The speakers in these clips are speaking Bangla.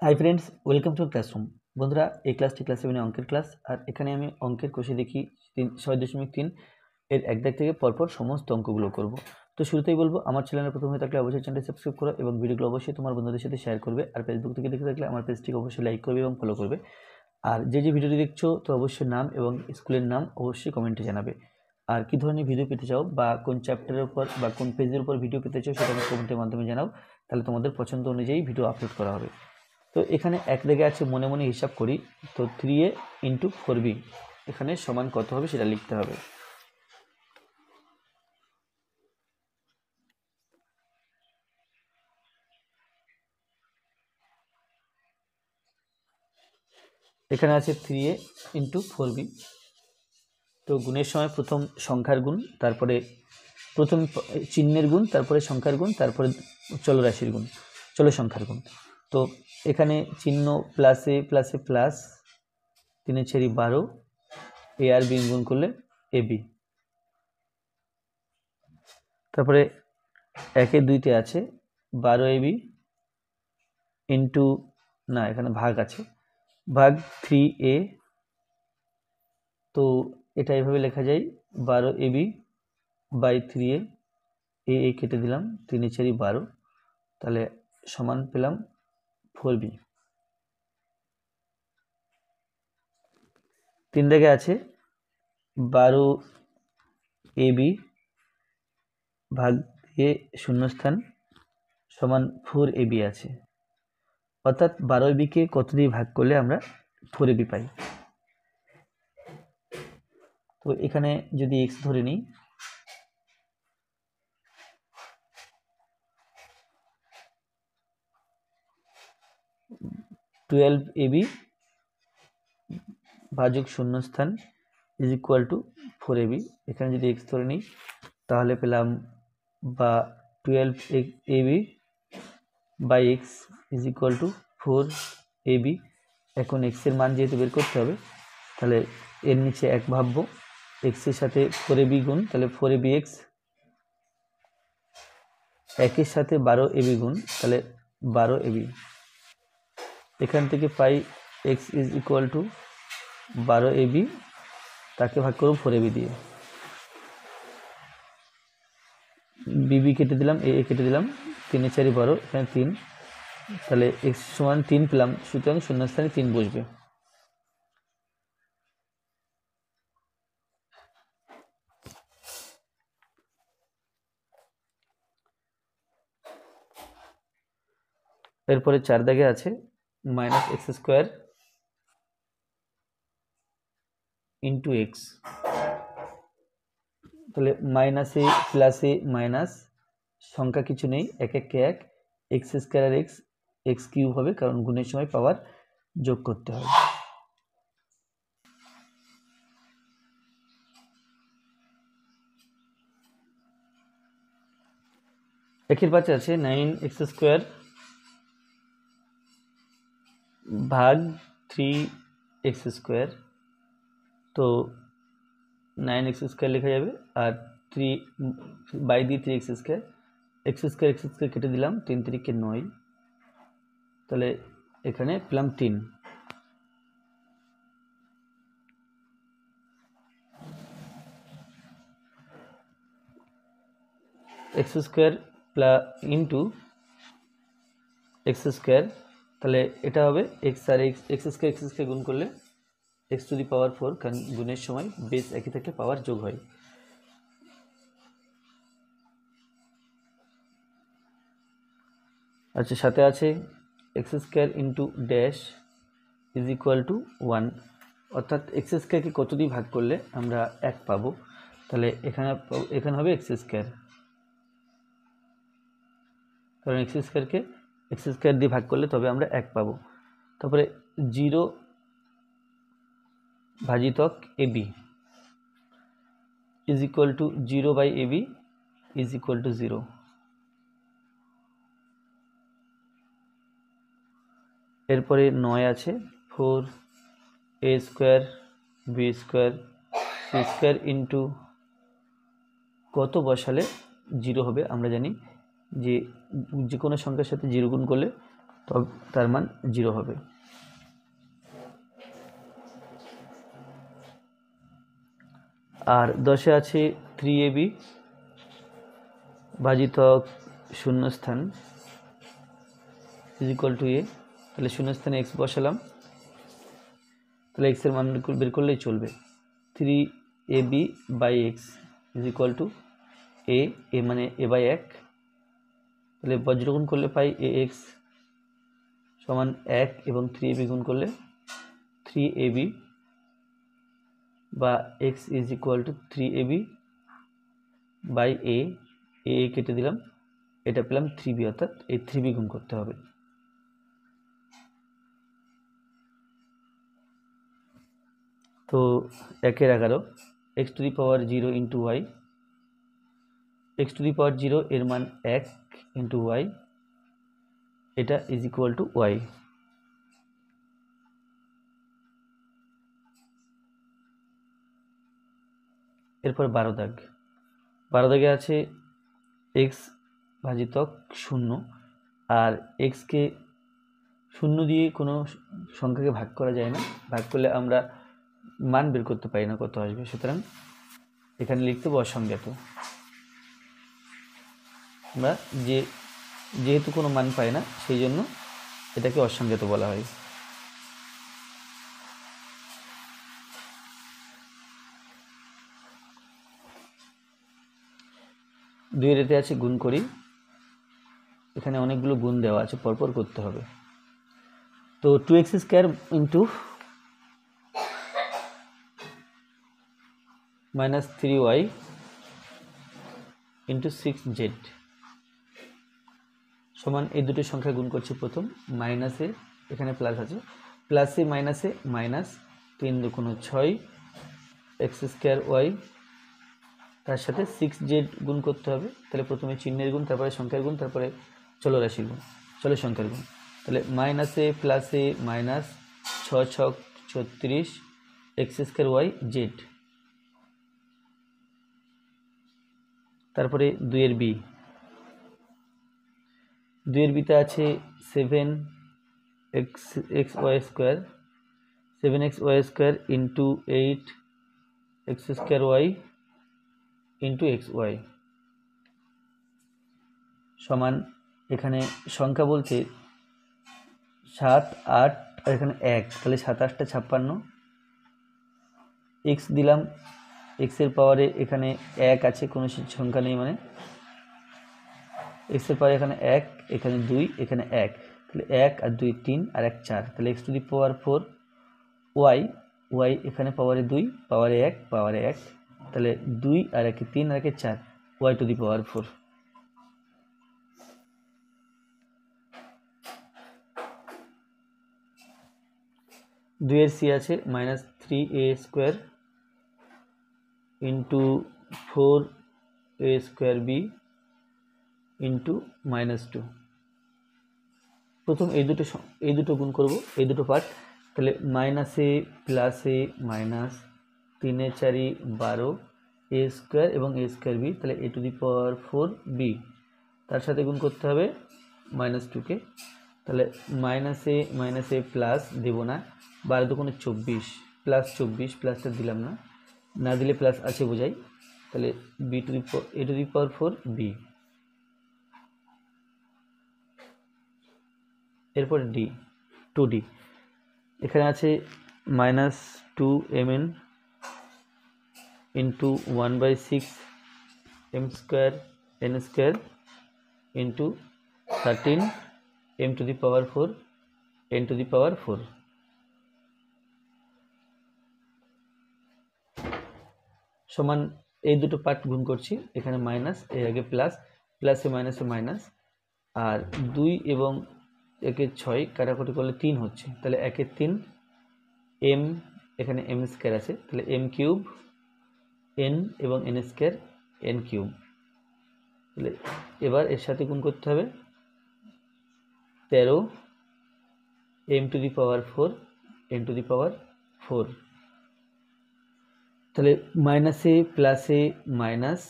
Hi friends, welcome to classroom. বন্ধুরা, এই ক্লাসটি ক্লাস 7 অঙ্কের ক্লাস। আর এখানে আমি অঙ্কের কোষে দেখি 6.3 এর এক দাগ থেকে পরপর সমস্ত অঙ্কগুলো করব। তো শুরুতেই বলবো, আমার চ্যানেলে প্রথম হয়ে থাকলে অবশ্যই চ্যানেলটি সাবস্ক্রাইব করো এবং ভিডিওগুলো অবশ্যই তোমার বন্ধুদের সাথে শেয়ার করবে। আর ফেসবুক থেকে দেখে থাকলে আমার পেজটিকে অবশ্যই লাইক করবে এবং ফলো করবে। আর যে ভিডিওটি দেখছো তো অবশ্যই নাম এবং স্কুলের নাম অবশ্যই কমেন্টে জানাবে। আর কী ধরনের ভিডিও পেতে চাও বা কোন চ্যাপ্টারের উপর বা কোন পেজের উপর ভিডিও পেতে চাও সেটা আমার কমেন্টের মাধ্যমে জানাও, তাহলে তোমাদের পছন্দ অনুযায়ী ভিডিও আপলোড করা হবে। তো এখানে এক দাগে আছে, মনে মনে হিসাব করি। তো 3a ইন্টু 4b এখানে সমান কত হবে সেটা লিখতে হবে। এখানে আছে 3a ইন্টু 4b। তো গুণের সময় প্রথম সংখ্যার গুণ, তারপরে প্রথম চিহ্নের গুণ, তারপরে সংখ্যার গুণ, তারপরে চলরাশির গুণ, চল সংখ্যার গুণ। তো এখানে চিহ্ন প্লাসে প্লাসে প্লাস 3×12, এ আর বি গুণ করলে এ বি। তারপরে 1-2 আছে 12ab ইন্টু, না এখানে ভাগ আছে, ভাগ 3a। তো এটা এভাবে লেখা যায় 12ab বাই 3a। এ কেটে দিলাম, 3×4 = 12, তাহলে সমান পেলাম 4b। 3 দাগে আছে 12ab ভাগ এ শূন্যস্থান সমান 4ab আছে, অর্থাৎ 12ab কে কত দিয়ে ভাগ করলে আমরা 4ab পাই। তো এখানে যদি x ধরে নিই, ab ভাজক শূন্যস্থান ইজ ইকুয়াল টু 4ab। এখানে যদি x ধরে নিই তাহলে পেলাম বা 12ab by X is equal to 4ab। এখন x এর মান যেহেতু বের করতে হবে, তাহলে এর নিচে 1 ভাববো, x এর সাথে 4ab গুণ, তাহলে 4abx, 1 এর সাথে 12ab গুণ, তাহলে 12ab। এখান থেকে পাই x is equal two 12ab, তাকে ভাগ করব 4ab দিয়ে। বিবি কেটে দিলাম, এ কেটে দিলাম, 3×4 = 12, এখানে 3, তাহলে x সমান 3 পেলাম, সুতরাং শূন্যস্থানে 3 বসবে। এরপরে 4 দাগে আছে -x² ইন্টু এক্স। তাহলে মাইনাসে প্লাসে মাইনাস, সংখ্যা কিছু নেই, 1 1 কে 1, x² আর x³ হবে, কারণ গুণের সময় পাওয়ার যোগ করতে হয়। একের পাশে আছে 9x² ভাগ 3x²। তো 9x² লেখা যাবে, আর 3 বাই দিয়ে 3x², x² কেটে দিলাম, 3 3 = 9, তাহলে এখানে পেলাম 3। x² প্লাস ইন্টু x², তাহলে এটা হবে x আর x² গুণ করলে x⁴, কারণ গুণের সময় বেস একই থাকলে পাওয়ার যোগ হয়। আচ্ছা, সাথে আছে x² into dash is equal two 1, অর্থাৎ x² কে কত দিয়ে ভাগ করলে আমরা 1 পাবো, তাহলে এখানে হবে x², কারণ x² দিয়ে ভাগ করলে তবে আমরা 1 পাবো। তারপরে 0 ভাজিতক ab is equal to 0 by ab is equal to 0। এরপরে 9 আছে 4a² b² c² ইন্টু কত বসালে 0 হবে। আমরা জানি যে কোনো সংখ্যার সাথে 0 গুণ করলে তবে তার মান 0 হবে। আর 10-এ আছে 3ab ভাজিতক শূন্যস্থান ইজ ইকুয়াল টু a, তাহলে শূন্যস্থানে x বসালাম, তাহলে x এর মান বের করলেই চলবে। 3ab by x is equal to a, মানে a বাই 1, তাহলে বজ্রগুণ করলে পাই ax সমান 1 এবং 3ab গুণ করলে 3ab বা x is equal to 3ab by a কেটে দিলাম, এটা পেলাম 3b, অর্থাৎ এই 3b গুণ করতে হবে। তো 1/11 x to the power 0 into y, x to the power 0 এর মান 1 ইন্টু y, এটা ইজ ইকুয়াল টু y। এরপর 12 দাগ, 12 দাগে আছে x ভাজিতক 0, আর xকে 0 দিয়ে কোনো সংখ্যাকে ভাগ করা যায় না, ভাগ করলে আমরা মান বের করতে পারি না কত আসবে, সুতরাং এখানে লিখতে হবে অসংজ্ঞাত। আমরা যেহেতু কোনো মান পাই না, সেই জন্য এটাকে অসংজ্ঞাত বলা হয়। দুইয়ের এতে আছে গুণ করি, এখানে অনেকগুলো গুণ দেওয়া আছে, পরপর করতে হবে। তো 2x square into minus 3y into 6z সমান এই দুটো সংখ্যা গুণ করছি। প্রথম মাইনাসে, এখানে প্লাস আছে, প্লাসে মাইনাসে মাইনাস, 3 দুগুণ 6 এক্স স্কোয়ার ওয়াই, তার সাথে 6z গুণ করতে হবে। তাহলে প্রথমে চিহ্নের গুণ, তারপরে সংখ্যার গুণ, তারপরে চলরাশির গুণ, চলো সংখ্যার গুণ। তাহলে মাইনাসে প্লাসে minus 6 6 36 X square Y Z, তারপরে 2-এর বি, 2-এর বিতে আছে 7xy square, 7xy square into 8 X square Y into X Y সমান, এখানে সংখ্যা বলতে 7 8 আর এখানে 1, তাহলে 7 8 56, এক্স দিলাম, এক্সের পাওয়ারে এখানে 1 আছে, কোনো সংখ্যা নেই, মানে এক্সের পাওয়ারে এখানে 1, এখানে 2, এখানে 1, তাহলে 1 আর 2 3 আর 1 4, তাহলে X to the power 4 Y, Y এখানে পাওয়ারে 2 পাওয়ারে 1 পাওয়ারে 1, তাহলে 2 আর 1 3 আর 1 4 ওয়াই টু দি পাওয়ার 4। দুইয়ের সি আছে minus 3a square into 4a square B into -2। প্রথম এই দুটো গুণ করব, এই দুটো পার্ট। তাহলে মাইনাসে প্লাসে মাইনাস 3 4 12 এ স্কোয়ার এবং এ স্কোয়ার বি, তাহলে এ টু দি পাওয়ার 4 বি, তার সাথে গুণ করতে হবে -2কে। তাহলে মাইনাসে প্লাস দেব না, 12 দুগুণে 24 প্লাস 24, প্লাসটা দিলাম না, না দিলে প্লাস আছে বোঝাই, তাহলে B to the A to the power 4 B. এরপর ডি, 2d, এখানে আছে -2mn into 1/6 m square n square into 13 m to the power 4 n to the power 4 সমান, এই দুটো পার্ট গুণ করছি, এখানে মাইনাস, এর আগে প্লাস, প্লাসে মাইনাসে মাইনাস, আর 2 এবং 1 6 কাটাকুটি করলে 3 হচ্ছে, তাহলে 1 3 m, এখানে m স্কোয়ার আছে, তাহলে m কিউব n এবং n স্কোয়ার n কিউব। তাহলে এবার এর সাথে গুণ করতে হবে 13 m to the power 4 n to the power 4, তাহলে মাইনাসে প্লাসে minus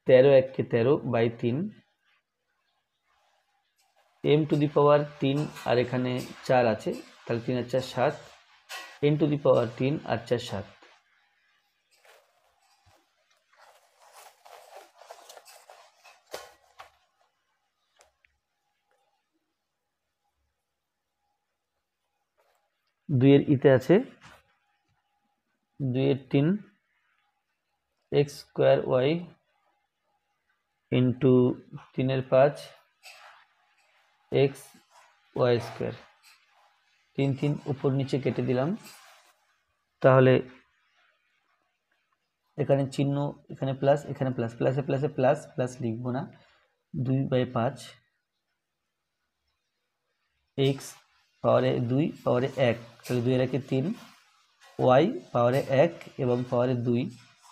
13 1 13 by 3 m to the power 3 আর এখানে 4 আছে, তাহলে 3 আর 4 7, n টু দি পাওয়ার 3 আর 4 7। দুইয়ের ইতে আছে 2 এর 3 x স্কোয়ার y ইন্টু 3 এর 5 x y স্কোয়ার। 3 3 উপর নিচে কেটে দিলাম, তাহলে এখানে চিহ্ন, এখানে প্লাস, এখানে প্লাস, প্লাসে প্লাসে প্লাস, প্লাস লিখবো না, 2/5 x পাওয়ারে 2 পাওয়ারে 1, তাহলে 2 এর একে 3, y পাওয়ারে 1 এবং পাওয়ারে 2,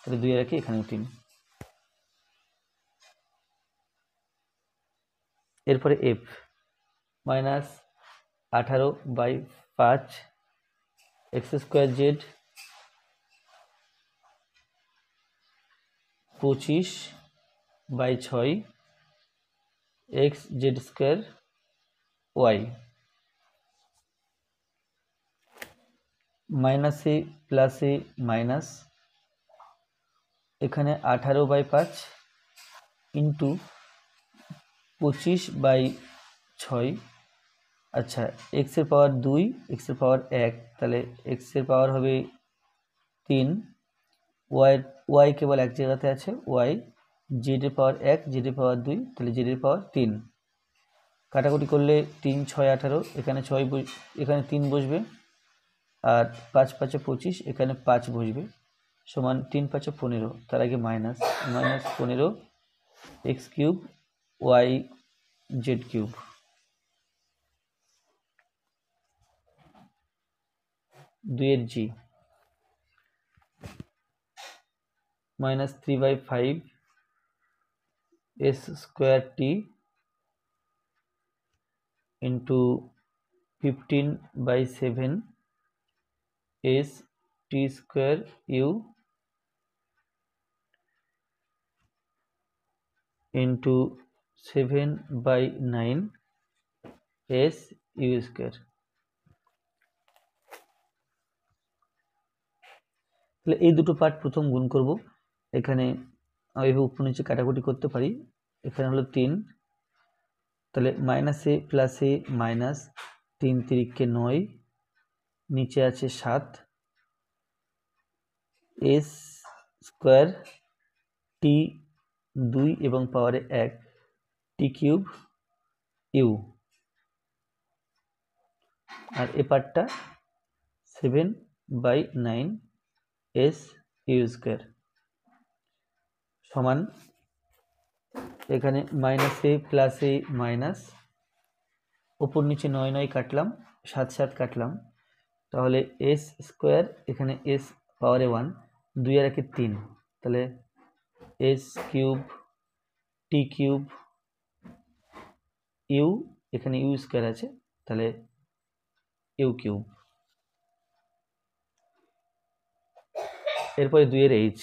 তাহলে 2 এর একে এখানেও 3। এরপরে f minus 18/5 x square z 25/6 x z square y। মাইনাসে প্লাসে মাইনাস, এখানে 18/5 ইন্টু 25/6, আচ্ছা x এর পাওয়ার 2, x এর পাওয়ার 1, তাহলে x এর পাওয়ার হবে 3, y কেবল এক জায়গাতে আছে y, z এর পাওয়ার 1, z এর পাওয়ার 2, তাহলে z এর পাওয়ার 3। কাটাকুটি করলে 3 6 18, এখানে 6 এখানে 3 বসবে, আর 5 5 25, এখানে 5 বসবে, সমান 3 5 15, তার আগে minus, minus 15 x cube y z cube. দুইয়ের G minus 3/5 s square t into 15/7 s t square u into 7/9 s u square. তাহলে এই দুটো পার্ট প্রথম গুণ করব। এখানে এভাবে উপর নিচে কাটাকুটি করতে পারি, এখানে হলো 3, তাহলে মাইনাসে প্লাসে মাইনাস, 3 3 9, নিচে আছে 7 s স্কোয়ার t 2 এবং পাওয়ারে 1 t কিউব ইউ, আর এ পার্টটা 7/9 s ইউ স্কোয়ার সমান, এখানে মাইনাসে প্লাসে মাইনাস, উপর নিচে 9 9 কাটলাম, 7 7 কাটলাম, তাহলে s স্কোয়ার, এখানে s পাওয়ারে 1, 2 আর একে 3, তাহলে s cube t cube U, এখানে ইউ স্কোয়ার আছে, তাহলে ইউ কিউব। এরপরে 2 এর h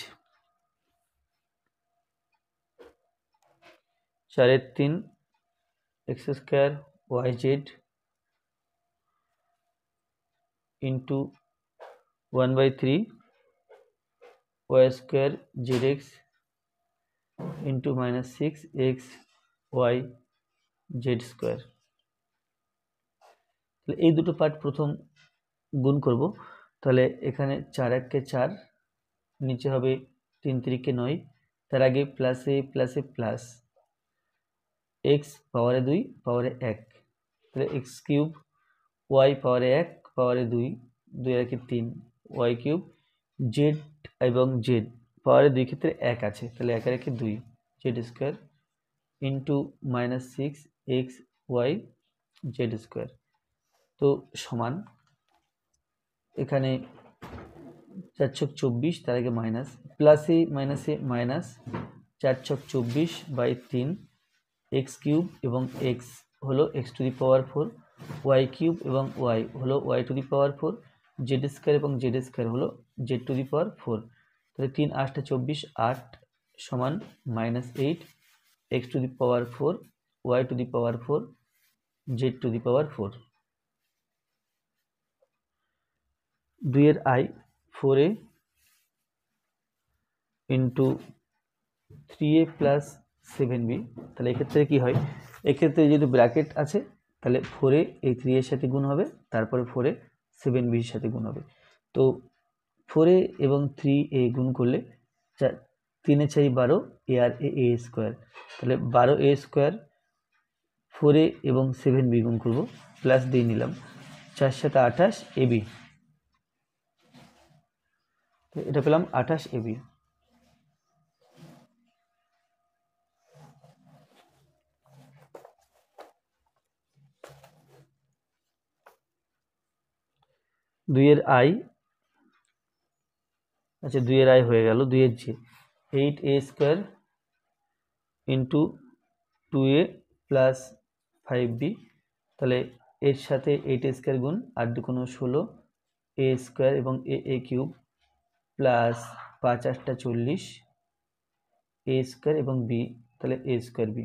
4 এর 3 x square y z into 1/3 y square zx into minus 6 x y z square. তাহলে এই দুটো পার্ট প্রথম গুণ করব, তাহলে এখানে 4 1 4, নিচে হবে 3 3 9, তার আগে প্লাসে প্লাসে প্লাস, x পাওয়ারে 2 পাওয়ারে 1, তাহলে x কিউব y পাওয়ারে 1 পাওয়ারে 2, 2 আর একে 3 y কিউব, z এবং z পাওয়ারে 2 ক্ষেত্রে 1 আছে, তাহলে 1 আর একে 2 z square into minus 6 x y z square. তো সমান, এখানে 4 ছক 24, তার আগে মাইনাস, প্লাসে মাইনাসে মাইনাস, 4 ছক 24/3 x কিউব এবং x হলো x to the power 4, y cube এবং y হলো y two the power 4, z square এবং z স্কোয়ার হলো z টু দি পাওয়ার 4, তাহলে 3 8 24 8 সমান -8 x to the power 4 y two the power 4 z⁴। 2 এর i 4a into 3a plus 7b। তাহলে এক্ষেত্রে কি হয়, এক্ষেত্রে যেহেতু ব্র্যাকেট আছে তাহলে 4a এই 3 এর সাথে গুণ হবে, তারপরে 4a 7b এর সাথে গুণ হবে। তো 4a এবং 3a গুণ করলে 3 এ 4 12 a আর a স্কোয়ার, তাহলে 12a স্কোয়ার 4a এবং 7b গুণ করব, প্লাস দিয়ে নিলাম 4 7 28 ab, এটা পেলাম 28 ab। দুইয়ের আই, আচ্ছা 2 এর আই হয়ে গেল 2 এর যে 8a square into 2a plus 5b, তাহলে এর সাথে 8a স্কোয়ার গুণ 8 2 16 a স্কোয়ার এবং a cube plus 5 8 40 a square এবং b, তাহলে a স্কোয়ার b।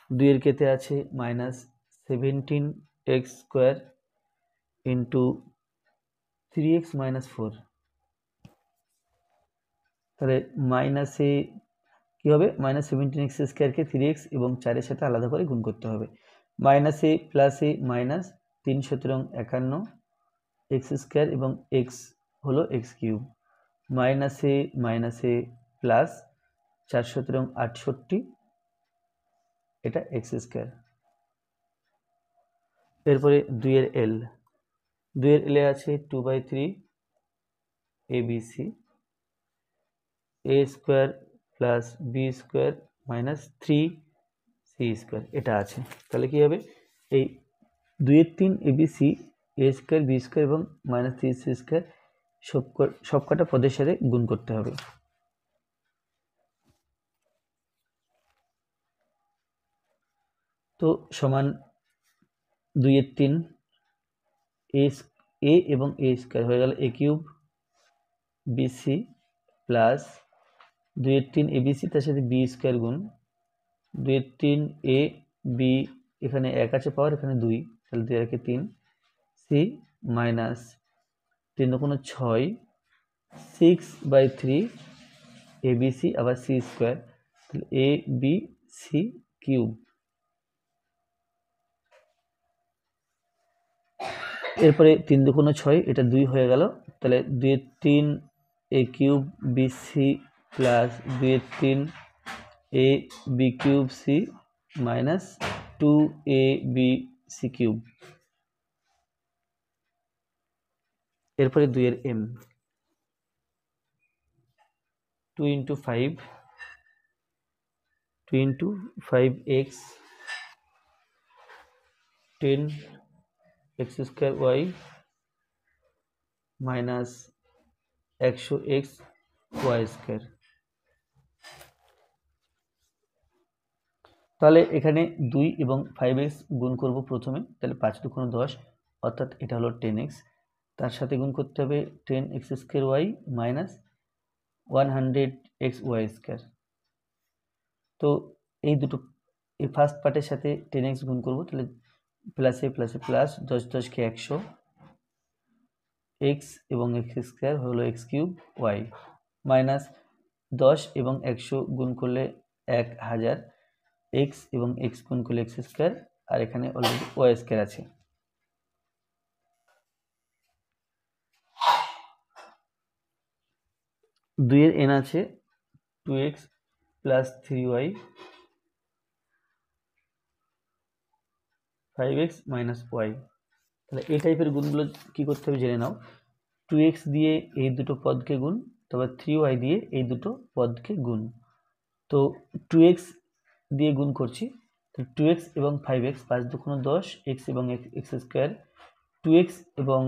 2 এর কেতে আছে -17x স্কোয়ার ইন্টু 3x - 4, তাহলে মাইনাসে কি হবে, -17x স্কোয়ারকে 3x এবং 4 এর সাথে আলাদা করে গুণ করতে হবে। মাইনাসে প্লাসে মাইনাস 3 17 51 এক্স স্কোয়ার এবং x হলো এক্স কিউব, মাইনাসে মাইনাসে প্লাস 4 17 68, এটা এক্স স্কোয়ার। এরপরে 2 এর এল, 2 এর এলে আছে 2/3 abc a square plus B square minus 3c square, এটা আছে। তাহলে কি হবে, এই 2 এর 3 abc a square B square এবং মাইনাস 3c স্কোয়ার সবকটা পদের সাথে গুণ করতে হবে। তো সমান 2 এর 3 a এবং a স্কোয়ার হয়ে গেল a কিউব bc প্লাস 2 এর 3 abc তার সাথে b স্কোয়ার গুণ 2 এর 3 a b, এখানে 1 আছে পাওয়ার, এখানে 2, তাহলে 2 এর 3 c মাইনাস 3 2 6 6/3 abc আবার c স্কোয়ার, তাহলে a b c কিউব। এরপরে 3 2 6, এটা 2 হয়ে গেল, তাহলে 2 এর 3 a কিউব bc প্লাস 2 এর 3 a b cube c minus 2abc cube. এরপরে 2 এর m, 2 × 5 2 × 5x 10x square y minus 100x y square. তাহলে এখানে 2 এবং 5x গুণ করব প্রথমে, তাহলে 5 2 10, অর্থাৎ এটা হলো 10x, তার সাথে গুণ করতে হবে 10x square y minus 100x y square. তো এই দুটো, এই ফার্স্ট পার্টের সাথে 10x গুণ করব, তাহলে প্লাসে প্লাসে প্লাস 10 10 কে 100 x এবং x স্কোয়ার হলো x কিউব y মাইনাস 10 এবং 100 গুণ করলে 1000 x এবং x গুণ করলে x স্কোয়ার, আর এখানে অলরেডি y স্কোয়ার আছে। দুই এর n আছে 2x plus 3y 5x minus y। তাহলে এই টাইপের গুণগুলো কি করতে হবে জেনে নাও। 2x দিয়ে এই দুটো পদকে গুণ, তারপর 3y দিয়ে এই দুটো পদকে গুণ। তো 2x দিয়ে গুণ করছি, তো 2x এবং 5x 5 2 10, x এবং x স্কোয়ার 2x এবং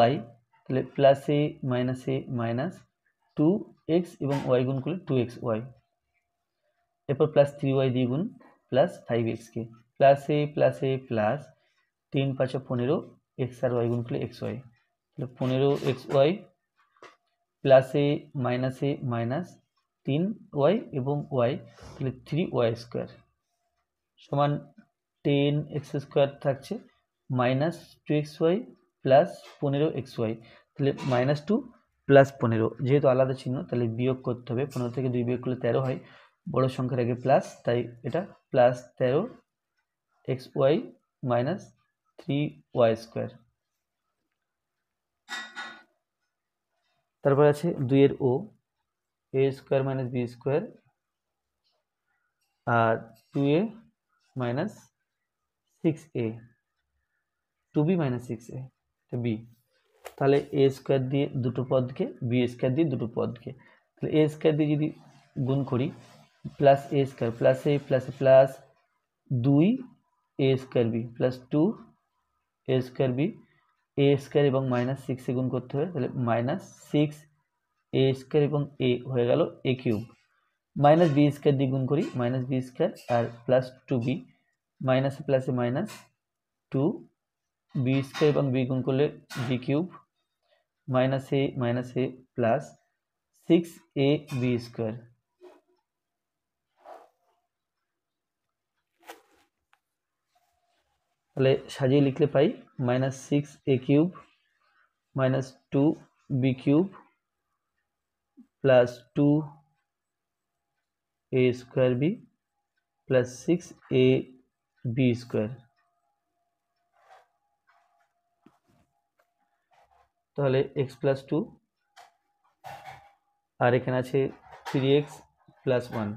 y, তাহলে প্লাসে মাইনাসে মাইনাস 2x এবং y গুণ করলে 2xy, এরপর প্লাস 3y দিয়ে গুণ প্লাস 5x কে প্লাসে প্লাসে প্লাস 3 5 15 x আর y গুণ করলে xy, তাহলে 15xy প্লাসে মাইনাসে মাইনাস 3y এবং y, তাহলে 3y স্কোয়ার সমান 10x² থাকছে মাইনাস 2xy প্লাস 15xy, তাহলে -2 প্লাস 15, যেহেতু আলাদা চিহ্ন তাহলে বিয়োগ করতে হবে। 15 থেকে 2 বিয়োগ করলে 13 হয়, বড় সংখ্যার আগে প্লাস, তাই এটা plus 13xy minus 3y square. তারপর আছে 2 এর ও, a square minus B square আর 2a minus 6a, 2b minus 6a, এটা বি। তাহলে এ স্কোয়ার দিয়ে দুটো পদকে, বি স্কোয়ার দিয়ে দুটো পদকে, তাহলে এ স্কোয়ার দিয়ে যদি গুণ করি plus a square plus A plus plus 2 A square B plus 2 A square B, A square এবং মাইনাস 6 এ গুণ করতে হবে, তাহলে মাইনাস 6 এ স্কোয়ার এবং এ হয়ে গেল A cube, minus B square দিয়ে গুণ করি মাইনাস বি স্কোয়ার আর প্লাস 2b, মাইনাসে প্লাসে মাইনাস 2 বি স্কোয়ার এবং বি গুণ করলে B cube minus A plus 6 A B square. তাহলে সাজিয়ে লিখলে পাই minus 6a cube minus 2b cube plus 2a square B plus 6a B square. তাহলে x প্লাস 2 আর এখানে আছে 3x প্লাস 1।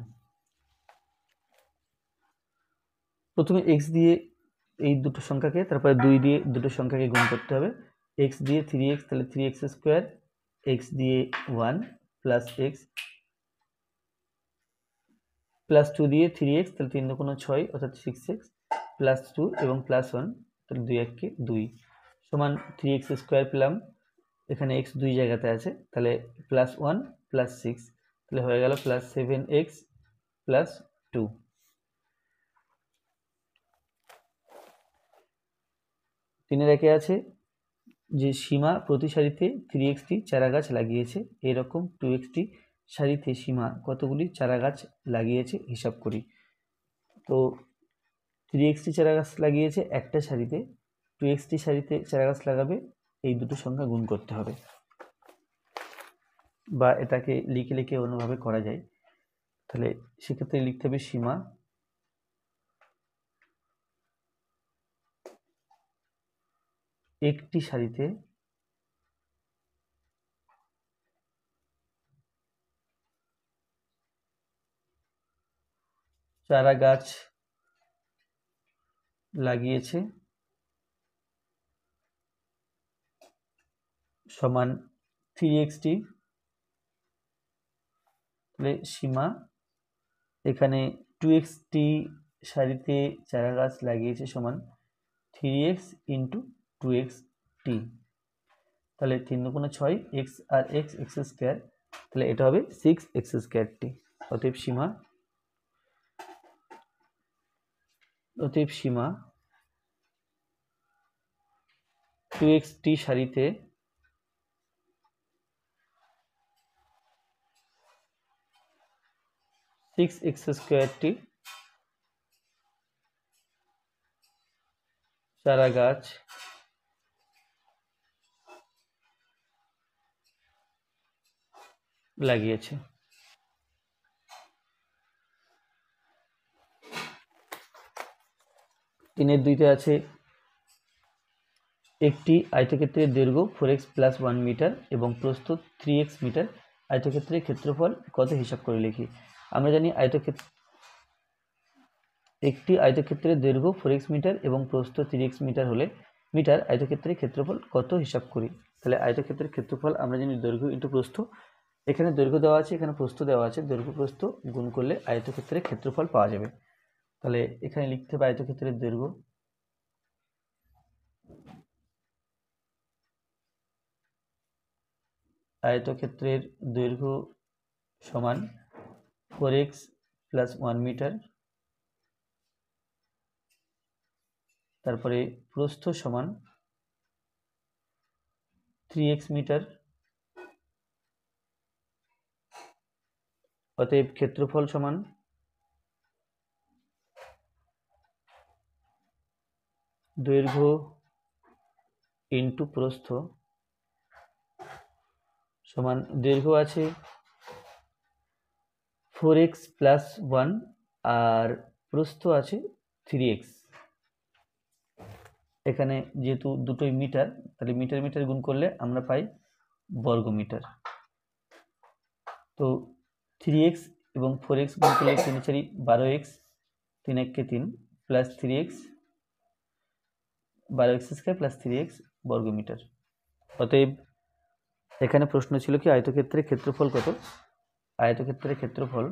প্রথমে x দিয়ে এই দুটো সংখ্যাকে, তারপরে 2 দিয়ে দুটো সংখ্যাকে গুণ করতে হবে। x দিয়ে 3x, তাহলে 3x স্কোয়ার, x দিয়ে 1 প্লাস x প্লাস 2 দিয়ে 3x, তাহলে 3 দুগুণ 6 অর্থাৎ 6x প্লাস 2 এবং প্লাস 1, তাহলে 2 1 2 সমান 3x স্কোয়ার পেলাম, এখানে x দুই জায়গাতে আছে, তাহলে প্লাস 1 প্লাস 6, তাহলে হয়ে গেল প্লাস 7x প্লাস 2। 3 একে আছে যে সীমা প্রতি সারিতে 3xটি চারা গাছ লাগিয়েছে, এরকম 2xটি সারিতে সীমা কতগুলি চারা গাছ লাগিয়েছে হিসাব করি। তো 3xটি চারা গাছ লাগিয়েছে একটা সারিতে, 2xটি সারিতে চারা গাছ লাগাবে, এই দুটো সংখ্যা গুণ করতে হবে, বা এটাকে লিখে লিখে অন্যভাবে করা যায়। তাহলে সেক্ষেত্রে লিখতে হবে সীমা একটি সারিতে চারা গাছ লাগিয়েছে সমান 3xটি, তাহলে সীমা এখানে 2xটি সারিতে চারা গাছ লাগিয়েছে সমান 3x ইন্টু 2xt, তাহলে 3 দুগুণ 6 x আর x স্কোয়ার, তাহলে এটা হবে 6x স্কোয়ারটি। অতএব সীমা 2xটি সারিতে x স্কোয়ারটি চারা গাছ লাগিয়েছে। 3 2তে আছে একটি আয়তক্ষেত্রের দৈর্ঘ্য 4x প্লাস 1 মিটার এবং প্রস্থ 3x মিটার, আয়তক্ষেত্রের ক্ষেত্রফল কত হিসাব করে লিখি। আমরা জানি একটি আয়তক্ষেত্রের দৈর্ঘ্য 4x মিটার এবং প্রস্থ 3x মিটার হলে মিটার আয়তক্ষেত্রের ক্ষেত্রফল কত হিসাব করি। তাহলে আয়তক্ষেত্রের ক্ষেত্রফল আমরা জানি দৈর্ঘ্য ইন্টু প্রস্থ, এখানে দৈর্ঘ্য দেওয়া আছে, এখানে প্রস্থ দেওয়া আছে, দৈর্ঘ্য প্রস্থ গুণ করলে আয়তক্ষেত্রের ক্ষেত্রফল পাওয়া যাবে। তাহলে এখানে লিখতে হবে আয়তক্ষেত্রের দৈর্ঘ্য সমান 4x প্লাস 1 মিটার, তারপরে প্রস্থ সমান 3x মিটার, অতএব ক্ষেত্রফল সমান দৈর্ঘ্য ইন্টু প্রস্থ সমান দৈর্ঘ্য আছে 4x প্লাস 1 আর প্রস্থ আছে 3x। এখানে যেহেতু দুটোই মিটার, তাহলে মিটার মিটার গুণ করলে আমরা পাই বর্গমিটার। তো 3x এবং 4x গুণ করলে 3 4 12x, 3 1 3 plus 3x 12x square plus 3x বর্গমিটার। অতএব এখানে প্রশ্ন ছিল কি আয়তক্ষেত্রের ক্ষেত্রফল কত? আয়তক্ষেত্রের ক্ষেত্রফল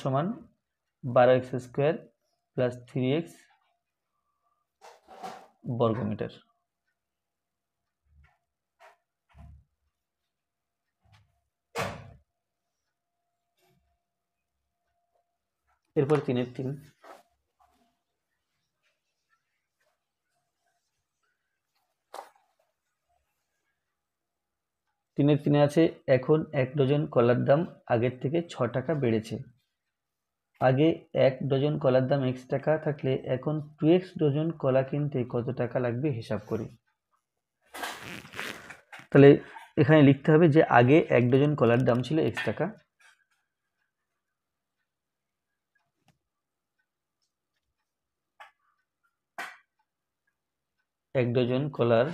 সমান 12x স্কয়ার প্লাস 3x বর্গমিটার। এরপর 3 এর 3 3 এর 3 আছে এখন 1 ডজন কলার দাম আগের থেকে 6 টাকা বেড়েছে। আগে 1 ডজন কলার দাম x টাকা থাকলে এখন 2x ডজন কলা কিনতে কত টাকা লাগবে হিসাব করি। তাহলে এখানে লিখতে হবে যে আগে 1 ডজন কলার দাম ছিল x টাকা, এক ডজন কলার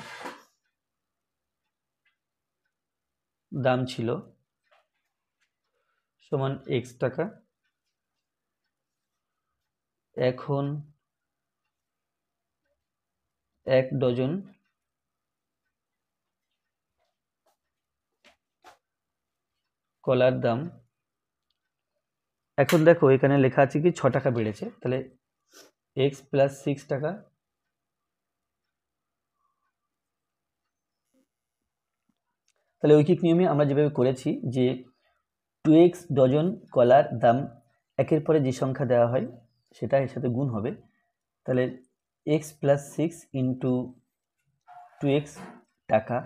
দাম ছিল সমান x টাকা, এখন 1 ডজন কলার দাম, এখন দেখো এখানে লেখা আছে কি 6 টাকা বেড়েছে, তাহলে x প্লাস 6 টাকা, তাহলে ঐকিক নিয়মে আমরা যেভাবে করেছি যে 2x ডজন কলার দাম একের পরে যে সংখ্যা দেওয়া হয় সেটা এর সাথে গুণ হবে। তাহলে x প্লাস 6 ইন্টু 2x টাকা,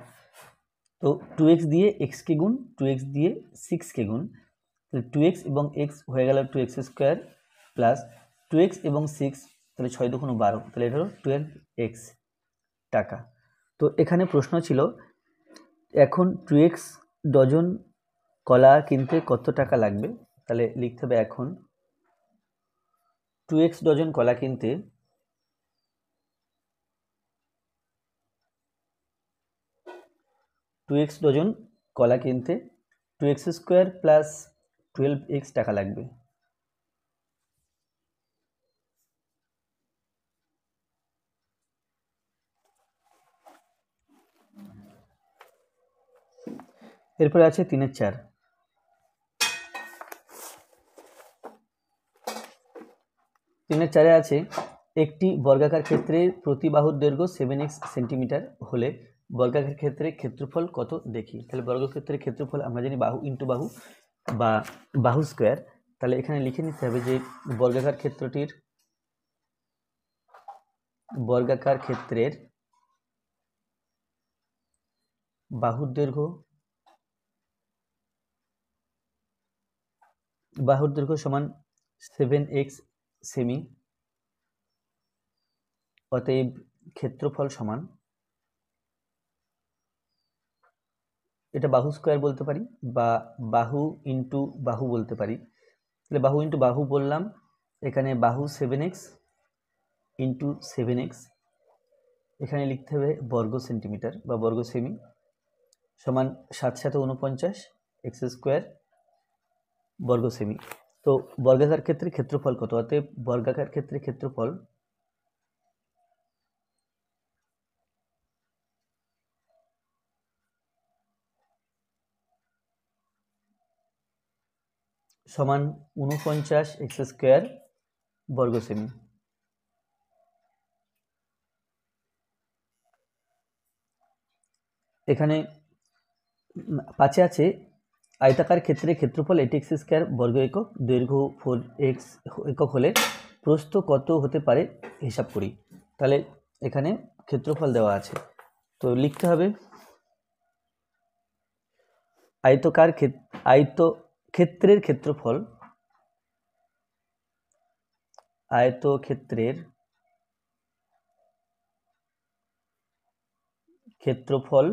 তো 2x দিয়ে x কে গুণ, 2x দিয়ে 6 কে গুণ, তাহলে 2x এবং x হয়ে গেল 2x স্কোয়ার প্লাস 2x এবং 6, তাহলে 6 দুগুণ 12, তাহলে এটা হলো 12x টাকা। তো এখানে প্রশ্ন ছিল এখন 2x ডজন কলা কিনতে কত টাকা লাগবে, তাহলে লিখতে হবে এখন 2x ডজন কলা কিনতে 2x ডজন কলা কিনতে 2x স্কোয়ার প্লাস 12x টাকা লাগবে। এরপরে আছে 3 এর 4, 3 এর 4 আছে একটি বর্গাকার ক্ষেত্রে প্রতি বাহুর দৈর্ঘ্য 7x সেন্টিমিটার হলে বর্গাকার ক্ষেত্রে ক্ষেত্রফল কত দেখি। তাহলে বর্গক্ষেত্রের ক্ষেত্রফল আমরা জানি বাহু ইন্টু বাহু বা বাহু স্কোয়ার। তাহলে এখানে লিখে নিতে হবে যে বর্গাকার ক্ষেত্রের বাহুর দৈর্ঘ্য সমান 7x সেমি, অতএব ক্ষেত্রফল সমান, এটা বাহু স্কোয়ার বলতে পারি বা বাহু ইন্টু বাহু বলতে পারি। তাহলে বাহু ইন্টু বাহু বললাম, এখানে বাহু 7x ইন্টু 7x, এখানে লিখতে হবে বর্গ সেন্টিমিটার বা বর্গ সেমি সমান 7 7 49 x স্কোয়ার বর্গ সেমি। তো বর্গাকার ক্ষেত্রে ক্ষেত্রফল কত, অতএব বর্গাকার ক্ষেত্রে ক্ষেত্রফল সমান 49 x স্কোয়ার বর্গ সেমি। এখানে 5 আছে আয়তাকার ক্ষেত্রে ক্ষেত্রফল 8x স্কোয়ার বর্গ একক, দৈর্ঘ্য 4x একক হলে প্রস্থ কত হতে পারে হিসাব করি। তাহলে এখানে ক্ষেত্রফল দেওয়া আছে, তো লিখতে হবে আয়তক্ষেত্রের ক্ষেত্রফল, আয়তক্ষেত্রের ক্ষেত্রফল,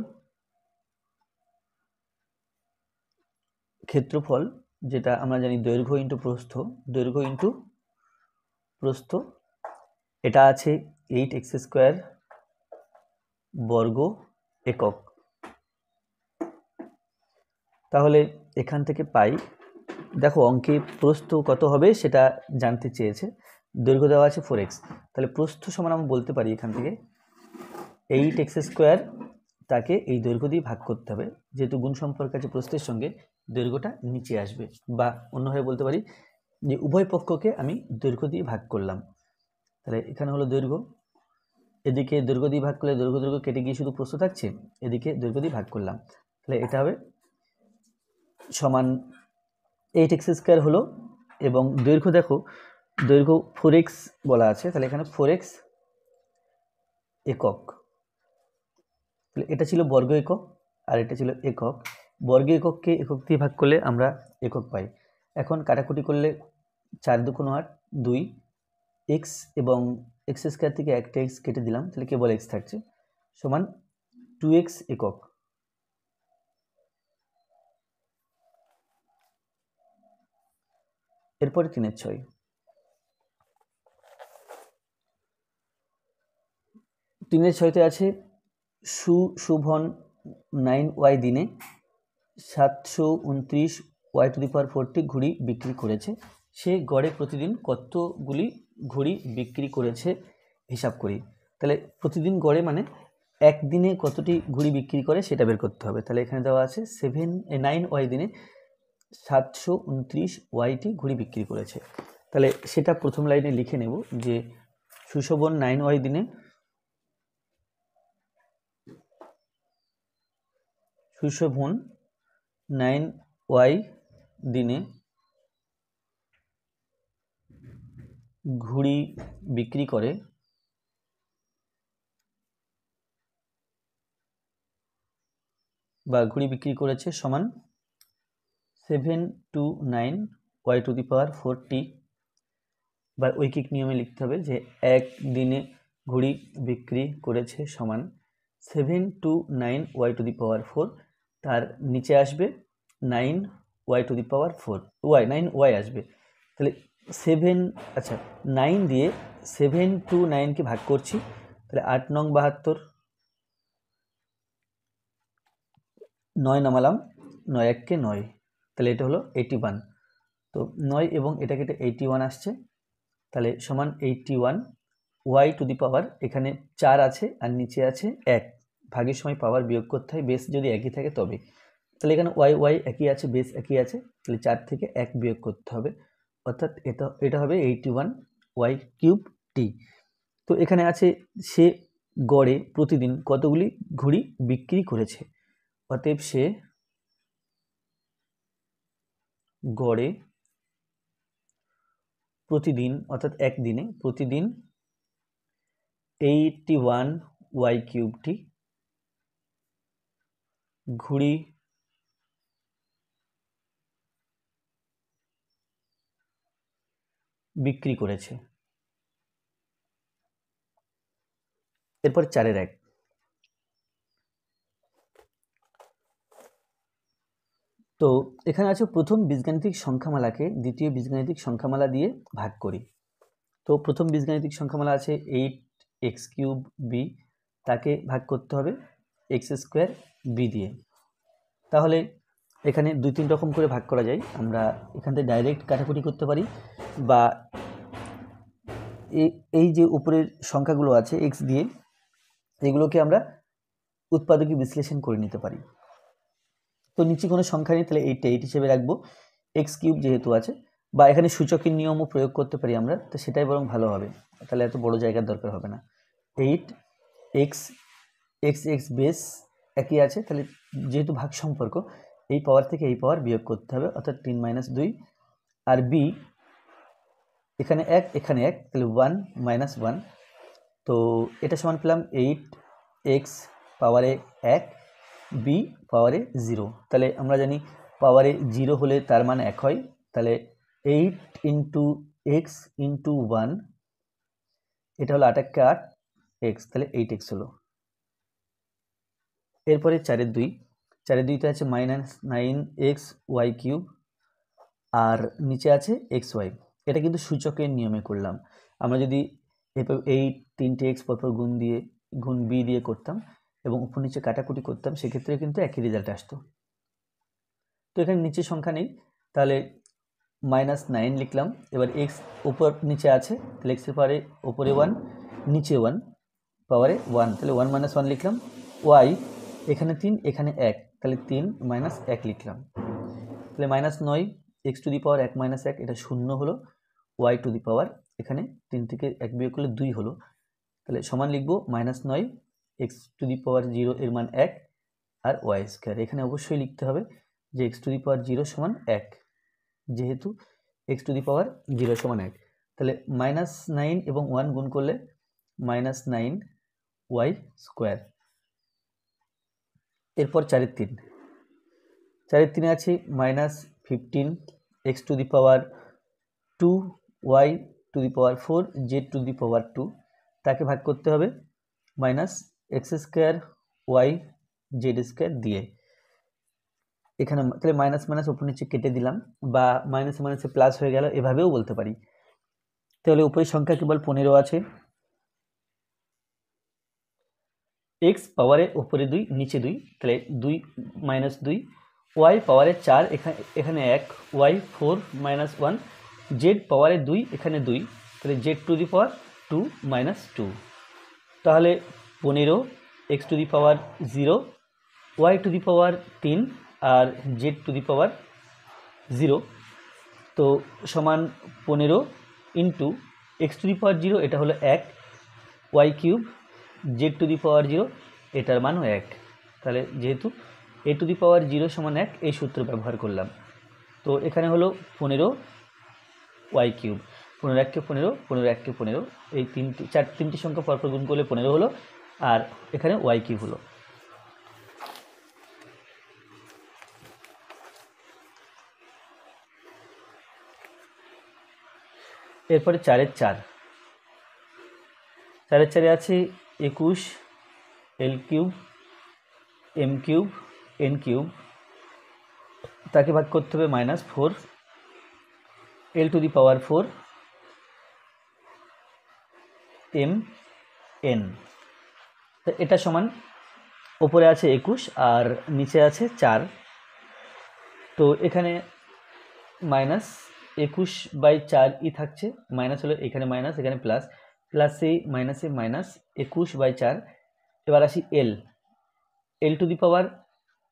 ক্ষেত্রফল যেটা আমরা জানি দৈর্ঘ্য ইন্টু প্রস্থ, দৈর্ঘ্য ইন্টু প্রস্থ, এটা আছে 8x² বর্গ একক। তাহলে এখান থেকে পাই, দেখো অঙ্কে প্রস্থ কত হবে সেটা জানতে চেয়েছে, দৈর্ঘ্য দেওয়া আছে 4x, তাহলে প্রস্থ সমান আমরা বলতে পারি এখান থেকে 8x² তাকে এই দৈর্ঘ্য দিয়ে ভাগ করতে হবে, যেহেতু গুণ সম্পর্ক আছে প্রস্থের সঙ্গে, দৈর্ঘ্যটা নিচে আসবে, বা অন্যভাবে বলতে পারি যে উভয় পক্ষকে আমি দৈর্ঘ্য দিয়ে ভাগ করলাম। তাহলে এখানে হলো দৈর্ঘ্য, এদিকে দৈর্ঘ্য দিয়ে ভাগ করলে দৈর্ঘ্য দৈর্ঘ্য কেটে গিয়ে শুধু প্রস্থ থাকছে, এদিকে দৈর্ঘ্য দিয়ে ভাগ করলাম, তাহলে এটা হবে সমান 8x² হলো, এবং দৈর্ঘ্য দেখো দৈর্ঘ্য 4x বলা আছে, তাহলে এখানে 4x একক, তাহলে এটা ছিল বর্গ একক আর এটা ছিল একক, বর্গ একককে একক দিয়ে ভাগ করলে আমরা একক পাই। এখন কাটাকুটি করলে 4 × 2 = 8, 2 x এবং x² থেকে একটা x কেটে দিলাম, তাহলে কেবল x থাকছে, সমান 2x একক। এরপরে 3/6, 3/6তে আছে সুশোভন 9y দিনে 729y⁴ ঘুড়ি বিক্রি করেছে, সে গড়ে প্রতিদিন কতগুলি ঘুড়ি বিক্রি করেছে হিসাব করি। তাহলে প্রতিদিন গড়ে মানে একদিনে কতটি ঘুড়ি বিক্রি করে সেটা বের করতে হবে। তাহলে এখানে দেওয়া আছে 9y দিনে 729yটি ঘুড়ি বিক্রি করেছে, তাহলে সেটা প্রথম লাইনে লিখে নেব যে সুশোভন 9y দিনে, সুশোভন 9y দিনে ঘুড়ি বিক্রি করে বা ঘুড়ি বিক্রি করেছে সমান 729y⁴ বা ঐকিক নিয়মে লিখতে হবে যে একদিনে ঘুড়ি বিক্রি করেছে সমান 729y⁴, তার নিচে আসবে 9y⁴, 9y আসবে, তাহলে 9 দিয়ে 729কে ভাগ করছি, তাহলে 8 নং 72, 9 নামালাম, 9 1 × 9, তাহলে এটা হলো 81, তো 9 এবং এটা কেটে 81 আসছে, তাহলে সমান 81 y⁴, এখানে 4 আছে আর নিচে আছে 1, ভাগের সময় পাওয়ার বিয়োগ করতে হয়, বেস যদি একই থাকে তবে, তাহলে এখানে y একই আছে, বেস একই আছে, তাহলে 4 থেকে 1 বিয়োগ করতে হবে, অর্থাৎ এটা হবে 81y³ তো এখানে আছে সে গড়ে প্রতিদিন কতগুলি ঘুড়ি বিক্রি করেছে, অতএব সে গড়ে প্রতিদিন অর্থাৎ একদিনে প্রতিদিন 81y³ ঘুড়ি বিক্রি করেছে। এরপর 4-এর 1, তো এখানে আছে প্রথম বীজগাণিতিক সংখ্যামালাকে দ্বিতীয় বীজগাণিতিক সংখ্যামালা দিয়ে ভাগ করি। তো প্রথম বীজগাণিতিক সংখ্যামালা আছে 8x³ তাকে ভাগ করতে হবে x² দিয়ে। তাহলে এখানে 2-3 রকম করে ভাগ করা যায়, আমরা এখান থেকে ডাইরেক্ট কাটাকুটি করতে পারি, বা এই যে উপরের সংখ্যাগুলো আছে x দিয়ে, এগুলোকে আমরা উৎপাদকী বিশ্লেষণ করে নিতে পারি। তো নিচে কোনো সংখ্যা নেই, তাহলে 8 হিসেবে রাখবো, x³ যেহেতু আছে, বা এখানে সূচকের নিয়মও প্রয়োগ করতে পারি আমরা, তো সেটাই বরং ভালো হবে, তাহলে এত বড় জায়গার দরকার হবে না। 8x বেস একই আছে, তাহলে যেহেতু ভাগ সম্পর্ক এই পাওয়ার থেকে এই পাওয়ার বিয়োগ করতে হবে, অর্থাৎ 3 - 2, আর b এখানে 1 এখানে 1, তাহলে 1 - 1, তো এটা সমান পেলাম 8x পাওয়ারে 1 বি পাওয়ারে 0। তাহলে আমরা জানি পাওয়ারে 0 হলে তার মান 1 হয়, তাহলে 8 ইন্টু এক্স ইন্টু 1, এটা হলো 8 × 8 এক্স, তাহলে 8x হলো। এরপরে 4-এর 2, 4-এর 2তে আছে -9xy³ আর নিচে আছে xy। এটা কিন্তু সূচকের নিয়মে করলাম। আমরা যদি এই 3টে এক্স পরপর গুণ বি দিয়ে করতাম এবং উপর নিচে কাটাকুটি করতাম, সেক্ষেত্রে কিন্তু একই রেজাল্ট আসতো। তো এখানে নিচে সংখ্যা নেই, তাহলে -9 লিখলাম। এবার এক্স উপর নিচে আছে, তাহলে এক্সের পাওয়ারে ওপরে 1 নিচে 1 পাওয়ারে 1, তাহলে 1 - 1 লিখলাম। ওয়াই এখানে 3 এখানে 1, তাহলে 3 - 1 লিখলাম। তাহলে -9 x⁻1 - 1 এটা 0 হলো, y⁻, এখানে 3 থেকে 1 বিয়োগ করলে 2 হলো, তাহলে সমান লিখব -9 x⁻0 এর মান 1 আর y²। এখানে অবশ্যই লিখতে হবে যে x⁻0 সমান 1, যেহেতু x⁻0 সমান 1, তাহলে -9 এবং 1 গুণ করলে -9y²। এরপর 4-এর 3, 4-এর 3-এ আছে -15 x⁻2 y⁻4 z⁻2, তাকে ভাগ করতে হবে -x² y z² দিয়ে। এখানে তাহলে মাইনাস মাইনাস উপর নিচে কেটে দিলাম, বা মাইনাস মাইনাসে প্লাস হয়ে গেল, এভাবেও বলতে পারি। তাহলে উপরের সংখ্যা কেবল 15 আছে। x পাওয়ারে উপরে 2 নিচে 2, তাহলে 2 - 2, y পাওয়ারে 4 এখানে 1, y4 - 1, z পাওয়ারে 2 এখানে 2, তাহলে z⁻2 - 2, তাহলে 15 x⁻0 y⁻3 আর z⁻0, তো সমান 15 ইন্টু x⁻0 এটা হলো 1, y³ z⁻0 এটার মানও 1, তাহলে যেহেতু a⁻0 সমান 1 এই সূত্র ব্যবহার করলাম। তো এখানে হলো 15 y³, 15 × 1 = 15, 15 × 1 = 15, এই তিনটি সংখ্যা পরপর গুণ করলে 15 হলো, আর এখানে y³ হলো। এরপরে 4-এর 4, 4-এর 4-এ আছে 21 l³ m³ n³, তাকে ভাগ করতে হবে -4 l⁴ mn, তো এটা সমান ওপরে আছে 21 আর নিচে আছে 4, তো এখানে -21/4 থাকছে, মাইনাস হলো এখানে মাইনাস এখানে প্লাস, প্লাসে মাইনাসে মাইনাস 21/4। এবার আসি l⁴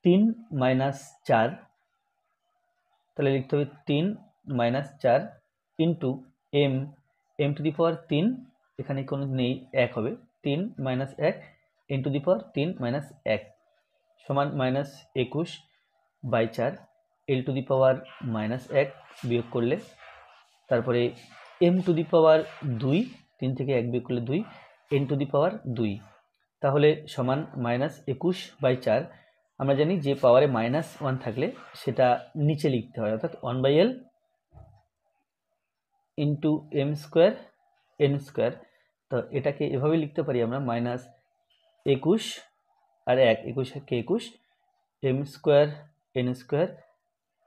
3 - 4, তাহলে লিখতে হবে 3 - 4 ইন্টু m⁴, এখানে কোনো নেই 1 হবে, 3 - 1 m⁴ 1 সমান -21/4 l⁻−1 বিয়োগ করলে, তারপরে m⁴2, 3 থেকে 1 বিয়োগ করলে 2, n⁴2, তাহলে সমান -21/4। আমরা জানি যে পাওয়ারে -1 থাকলে সেটা নিচে লিখতে হয়, অর্থাৎ 1/l ইন্টু m² n², তো এটাকে এভাবে লিখতে পারি আমরা -21 আর 1, 21 কে 21 m² n²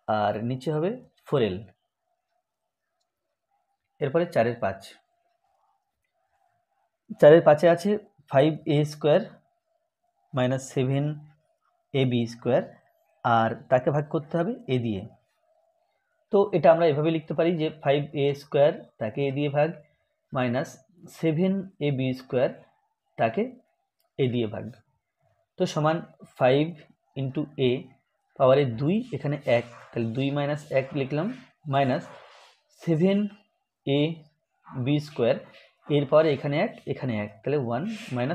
আর নিচে হবে 4l। এরপরে 4-এর 5, 4-এর 5-এ আছে 5a² - 7ab² আর তাকে ভাগ করতে হবে a দিয়ে। তো এটা আমরা এভাবে লিখতে পারি যে 5a² তাকে a দিয়ে ভাগ, -7ab² তাকে a দিয়ে ভাগ, তো সমান 5 ইন্টু a পাওয়ারে 2 এখানে 1, তাহলে 2 - 1 লিখলাম, মাইনাস 7ab² এর পাওয়ারে এখানে 1 এখানে 1, তাহলে 1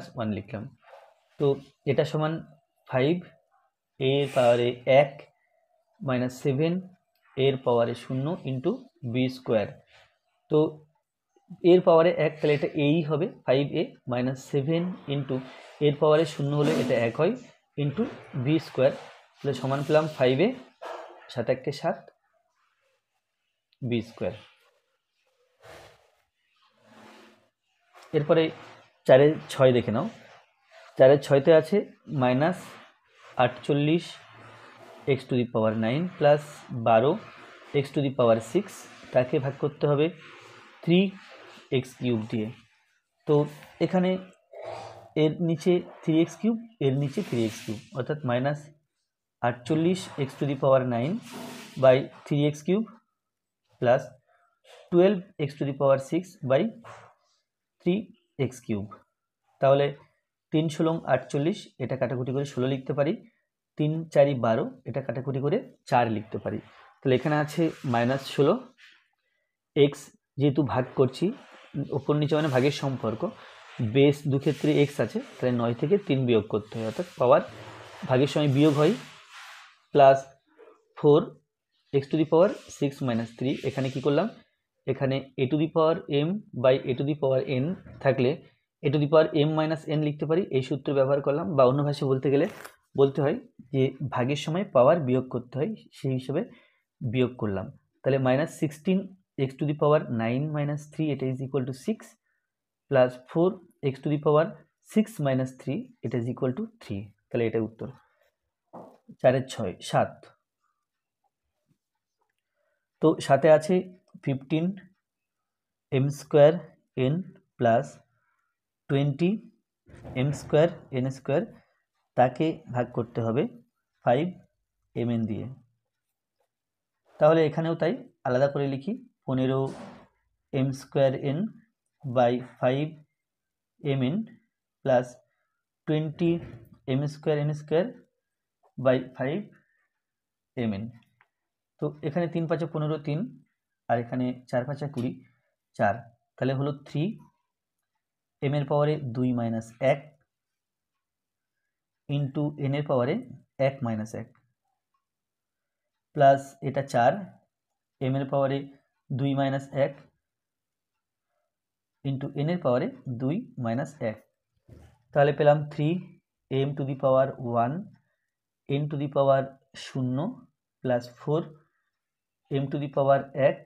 - 1 লিখলাম। তো এটা সমান 5 এর পাওয়ারে 1 - 7 এর পাওয়ারে 0 ইন্টু b²। তো এর পাওয়ারে 1 তাহলে এটা এই হবে 5a মাইনাস 7 ইন্টু এর পাওয়ারে 0 হলে এটা 1 হয় ইন্টু বি স্কোয়ার, তাহলে সমান পেলাম 5a 7 1 7 বি স্কোয়ার। এরপরে 4 6 দেখে নাও, 4 6তে আছে minus 48 x to the power 9 plus 12 x to the power 6, তাকে ভাগ করতে হবে 3 এক্স কিউব দিয়ে। তো এখানে এর নিচে 3 এক্স কিউব, এর নিচে 3 এক্স কিউব, অর্থাৎ minus 48 x to the power 9 by 3 X cube plus 12 x to the power 6 by 3 X cube. তাহলে 3 ষোলং 48, এটা কাটাকুটি করে 16 লিখতে পারি, 3 4 12, এটা কাটাকুটি করে 4 লিখতে পারি। তাহলে এখানে আছে মাইনাস 16 এক্স, যেহেতু ভাগ করছি ওপর নিচে মানে ভাগের সম্পর্ক, বেস দু ক্ষেত্রে এক্স আছে, তাহলে 9 থেকে 3 বিয়োগ করতে হয়, অর্থাৎ পাওয়ার ভাগের সময় বিয়োগ হয়, plus 4 x to the power 6 minus 3, এখানে কি করলাম, এখানে A to the power M by A to the power N থাকলে A to the power M minus N লিখতে পারি, এই সূত্র ব্যবহার করলাম, বা অন্য ভাষায় বলতে গেলে বলতে হয় যে ভাগের সময় পাওয়ার বিয়োগ করতে হয়, সেই হিসেবে বিয়োগ করলাম। তাহলে minus 16 x to the power 9 minus 3, এটা is equal two 6, plus 4 x to the power 6 minus 3, এটা ইজ ইকুয়াল টু 3। তাহলে এটা উত্তর। 4 6 7, তো সাথে আছে 15 M square N plus 20 M square N square, তাকে ভাগ করতে হবে 5 এম এন দিয়ে। তাহলে এখানেও তাই আলাদা করে লিখি, 15 M square N by 5 M N plus 20 M square N square by 5 M N. তো এখানে 3 5 15 3, আর এখানে 4 5 20 4, তাহলে হলো 3 এম এর পাওয়ারে 2 মাইনাস 1 ইন্টু এন এর পাওয়ারে 1 মাইনাস 1 প্লাস এটা 4 এম এর পাওয়ারে 2 মাইনাস 1 ইন্টু এন এর পাওয়ারে 2 মাইনাস 1, তাহলে পেলাম 3 M to the power 1 N to the power 0 plus 4 M to the power 1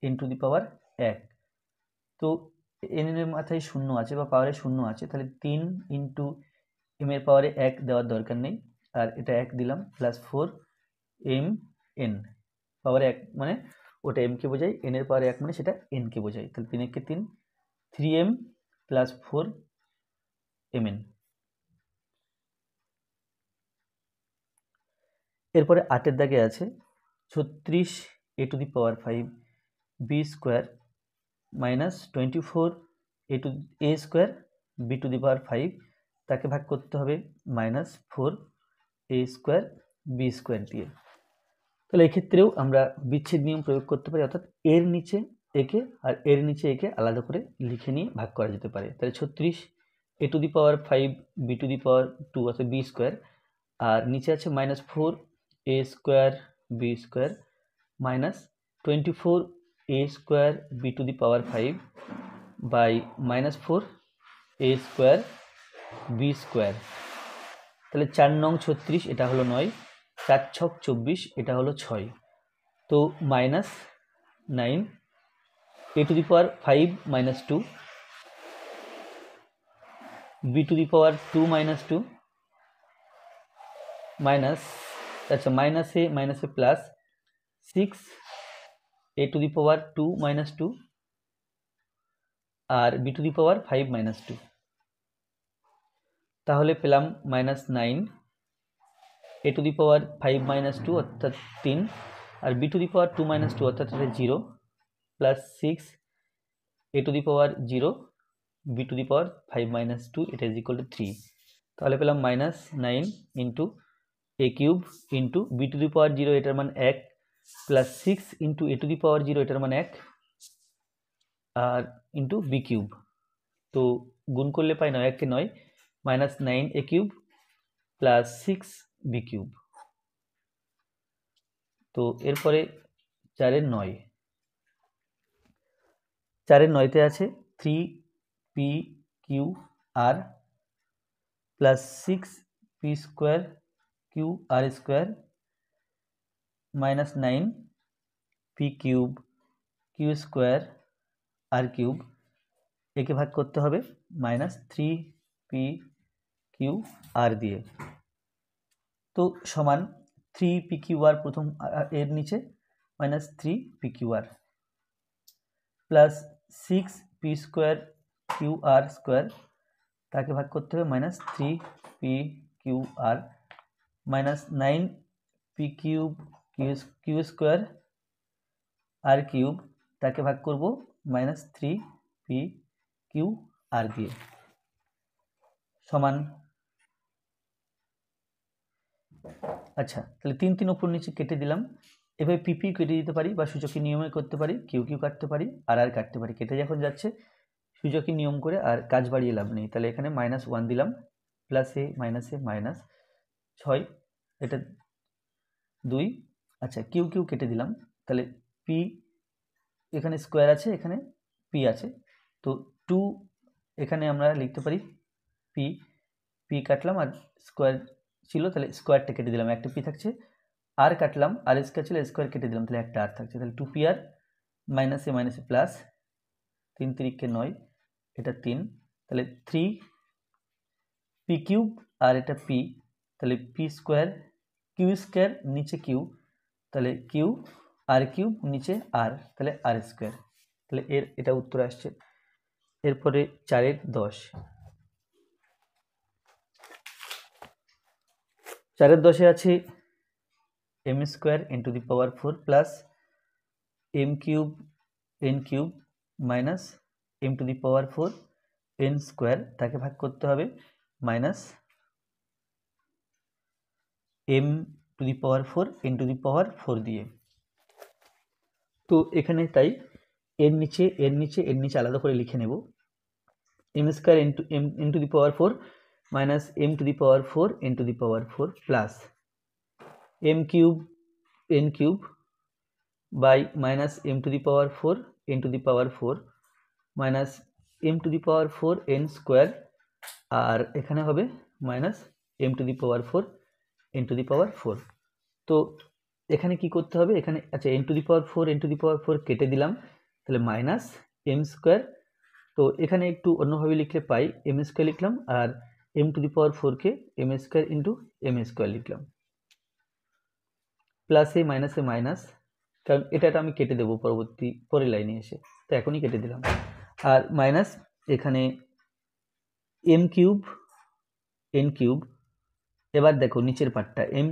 N to the power 1। তো এন এর মাথায় 0 আছে বা পাওয়ারে 0 আছে, তাহলে 3 ইন্টু এম এর পাওয়ারে 1 দেওয়ার দরকার নেই, আর এটা 1 দিলাম, প্লাস 4 এম এন পাওয়ারে 1 মানে ওটা এম কে বোঝায়, এন এর পাওয়ারে 1 মানে সেটা এন কে বোঝায়, তাহলে 3 কে 3 3m প্লাস 4 mn। এরপরে 8 এর দাগে আছে 36 A to the power 5 B square minus 24 A square B to the power 5, তাকে ভাগ করতে হবে মাইনাস 4 এ স্কোয়ার বি স্কোয়ার দিয়ে। তাহলে এক্ষেত্রেও আমরা বিচ্ছেদ নিয়ম প্রয়োগ করতে পারি, অর্থাৎ এর নিচে একে আর এর নিচে একে আলাদা করে লিখে নিয়ে ভাগ করা যেতে পারে। তাহলে 36 A to the power 5 B to the power 2 অর্থাৎ বি স্কোয়ার, আর নিচে আছে minus 4 A square B square minus 24 A square B to the power 5 by minus 4 A square B square. তাহলে 4 নং 36, এটা হলো 9, 4 ছক 24, এটা হলো 6, তো minus 9 A to the power 5 minus 2 B to the power 2 minus 2 minus, আচ্ছা minus A plus 6 A to the power 2 minus 2 আর B to the power 5 minus 2, তাহলে পেলাম minus 9 A to the power 5 minus 2 অর্থাৎ 3, আর B to the power 2 minus 2 অর্থাৎ 0 plus 6 A to the power 0 B to the power 5 minus 2, এটা ইজ ইকুয়াল টু 3। তাহলে পেলাম minus 9 into A cube into B to the power 0, এটার মান 1, plus 6 into A to the power 0, এটার মান 1, আর ইন্টু বি কিউব, তো গুণ করলে পাই 9 1 কে 9, মাইনাস 9 এ কিউব প্লাস 6 বি কিউব। তো এরপরে 4 এর 9, 4 9তে আছে 3p/q/r plus 6p² minus 9p³ একে ভাগ করতে হবে মাইনাস 3p/q/r দিয়ে। তো সমান 3p/q/r প্রথম এর নিচে মাইনাস 3p/q/r প্লাস 6p²q/r² তাকে ভাগ করতে হবে মাইনাস 3p/q/r মাইনাস 9p³ তাকে ভাগ করব মাইনাস 3p/q/r দিয়ে সমান। আচ্ছা, তাহলে 3 3 উপর নিচে কেটে দিলাম। এভাবে পিপি কেটে দিতে পারি বা সূচকীয় নিয়মে করতে পারি, কিউ কিউ কাটতে পারি, আর আর কাটতে পারি। কেটে যখন যাচ্ছে সূচকীয় নিয়ম করে আর কাজ বাড়িয়ে লাভ নেই। তাহলে এখানে -1 দিলাম, প্লাস এ মাইনাস 6, এটা 2। আচ্ছা, কিউ কিউ কেটে দিলাম, তাহলে পি এখানে স্কোয়ার আছে, এখানে পি আছে, তো 2 এখানে আমরা লিখতে পারি পি কাটলাম আর স্কোয়ার ছিল, তাহলে স্কোয়ারটা কেটে দিলাম, একটা পি থাকছে। আর কাটলাম, আর স্কোয়ার ছিল, স্কোয়ার কেটে দিলাম, তাহলে একটা আর থাকছে, তাহলে 2p/r মাইনাসে প্লাস 3 3 9, এটা 3, তাহলে 3p³ আর এটা পি, তাহলে p²q² নিচে কিউ, তাহলে কিউ আর কিউব নিচে আর, তাহলে r², তাহলে এটা উত্তর আসছে। এরপরে 4 10, 4 10 আছে m² × 4 plus m³ n³ minus m⁴ n² তাকে ভাগ করতে হবে মাইনাস m⁴ n⁴ দিয়ে। তো এখানে তাই এর নিচে আলাদা করে লিখে নেব, m² n⁴ minus m⁴ n⁴ plus m³ n³ by minus m⁴ n⁴ minus m⁴ n² আর এখানে হবে মাইনাস m⁴ n⁴। তো এখানে কি করতে হবে, এখানে আচ্ছা n⁴ কেটে দিলাম, তাহলে মাইনাস m²। তো এখানে একটু অন্যভাবে লিখলে পাই, m² লিখলাম আর m⁴কে m² × m² লিখলাম, প্লাস এ মাইনাস, কারণ এটা আমি কেটে দেবো পরের লাইনে এসে, তো এখনই কেটে দিলাম। আর মাইনাস এখানে m³ n³ এবার দেখো নিচের পার্টটা m⁴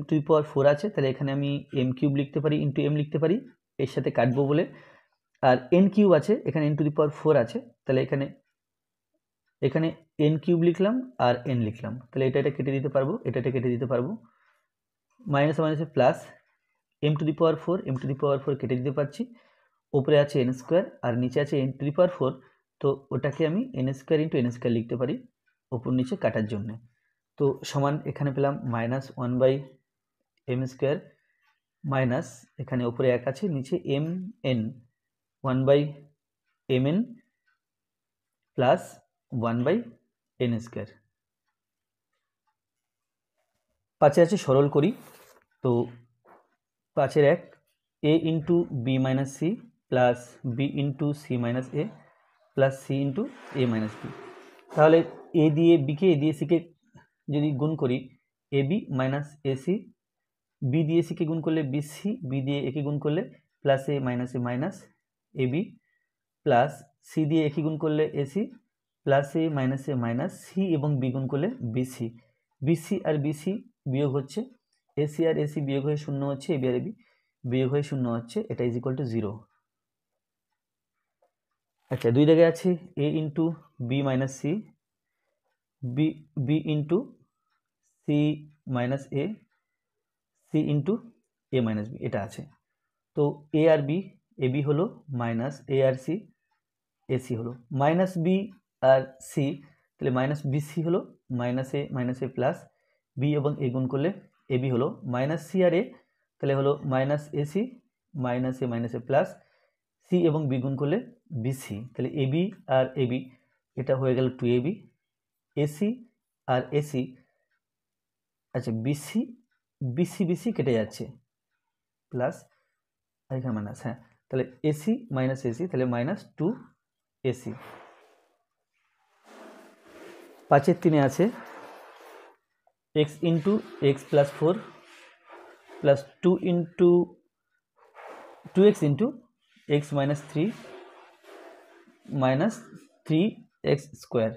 আছে, তাহলে এখানে আমি m³ লিখতে পারি ইন্টু m লিখতে পারি, এর সাথে কাটবো বলে। আর n³ আছে, এখানে n⁴ আছে, তাহলে এখানে n³ লিখলাম আর n লিখলাম, তাহলে এটা কেটে দিতে পারবো, এটা কেটে দিতে পারবো, মাইনাসে প্লাস m⁴ কেটে দিতে পারছি, উপরে আছে n² আর নিচে আছে n⁴, তো ওটাকে আমি n² × n² লিখতে পারি উপর নিচে কাটার জন্য। তো সমান এখানে পেলাম -1/m² মাইনাস এখানে উপরে 1 আছে, নিচে mn 1/mn প্লাস 1/n²। 5 আছে সরল করি, তো 5 1 a × b - c plus b × c - a plus c × a - b। তাহলে a দিয়ে b কে, a দিয়ে c কে যদি গুণ করি ab মাইনাস ac, b দিয়ে c কে গুণ করলে bc, b দিয়ে a কে গুণ করলে plus a minus ab plus c দিয়ে a কে গুণ করলে ac plus a minus c এবং b গুণ করলে bc, bc আর bc বিয়োগ হচ্ছে, ac আর ac বিয়োগ হয়ে 0 হচ্ছে, ab আর ab বিয়োগ হয়ে 0 হচ্ছে, এটা = 0। আচ্ছা, 2 জায়গায় আছে a × b - c, b × c - a, c × a - b, এটা আছে। তো a আর b, ab হলো মাইনাস, a আর c, ac হলো মাইনাস b আর c, তাহলে মাইনাস bc হলো মাইনাস a প্লাস b এবং a গুণ করলে ab হলো মাইনাস c আর a, তাহলে হলো minus ac minus a plus C এবং বি গুণ করলে বিসি, তাহলে এবি আর এবি এটা হয়ে গেল 2ab, এসি আর এসি, আচ্ছা বিসি বিসি বিসি কেটে যাচ্ছে প্লাস এখানে মাইনাস, হ্যাঁ তাহলে এসি মাইনাস এসি তাহলে -2 এসি। 5-এর 3-এ আছে x into x plus 4 plus 2x into x minus 3 minus 3x square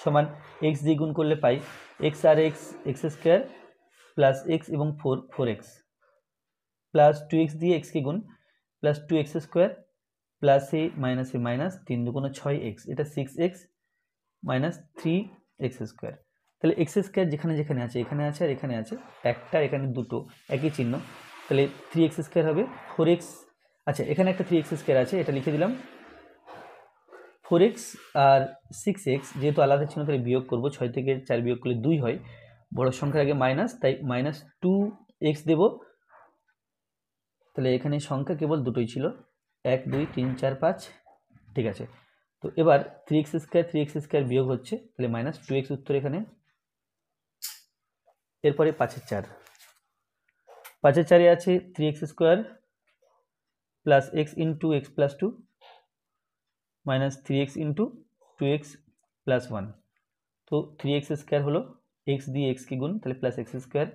সমান এক্স দিয়ে গুণ করলে পাই এক্স আর এক্স স্কোয়ার প্লাস এক্স এবং 4x প্লাস 2x দিয়ে এক্সকে গুণ প্লাস 2x স্কোয়ার প্লাস এ মাইনাস 3 দুগুণ 6x, এটা 6x মাইনাস 3x স্কোয়ার। তাহলে এক্স স্কোয়ার যেখানে যেখানে আছে এখানে আছে আর এখানে আছে একটা, এখানে দুটো একই চিহ্ন, তাহলে 3x স্কোয়ার হবে 4x, আচ্ছা এখানে একটা 3x স্কোয়ার আছে এটা লিখে দিলাম 4x আর 6x যেহেতু আলাদা চিহ্ন তাহলে বিয়োগ করবো, 6 থেকে 4 বিয়োগ করলে 2 হয়, বড় সংখ্যার আগে মাইনাস তাই -2x দেব, তাহলে এখানে সংখ্যা কেবল দুটোই ছিল 1 2 3 4 5, ঠিক আছে। তো এবার 3x স্কোয়ার বিয়োগ হচ্ছে তাহলে -2x উত্তর এখানে। এরপরে 5-এর 4, 5-এর 4-এ আছে 3x square plus x into x plus 2 minus 3x into 2x plus 1, তো 3x স্কোয়ার হলো x দিয়ে এক্সকে গুণ তাহলে প্লাস এক্স স্কোয়ার,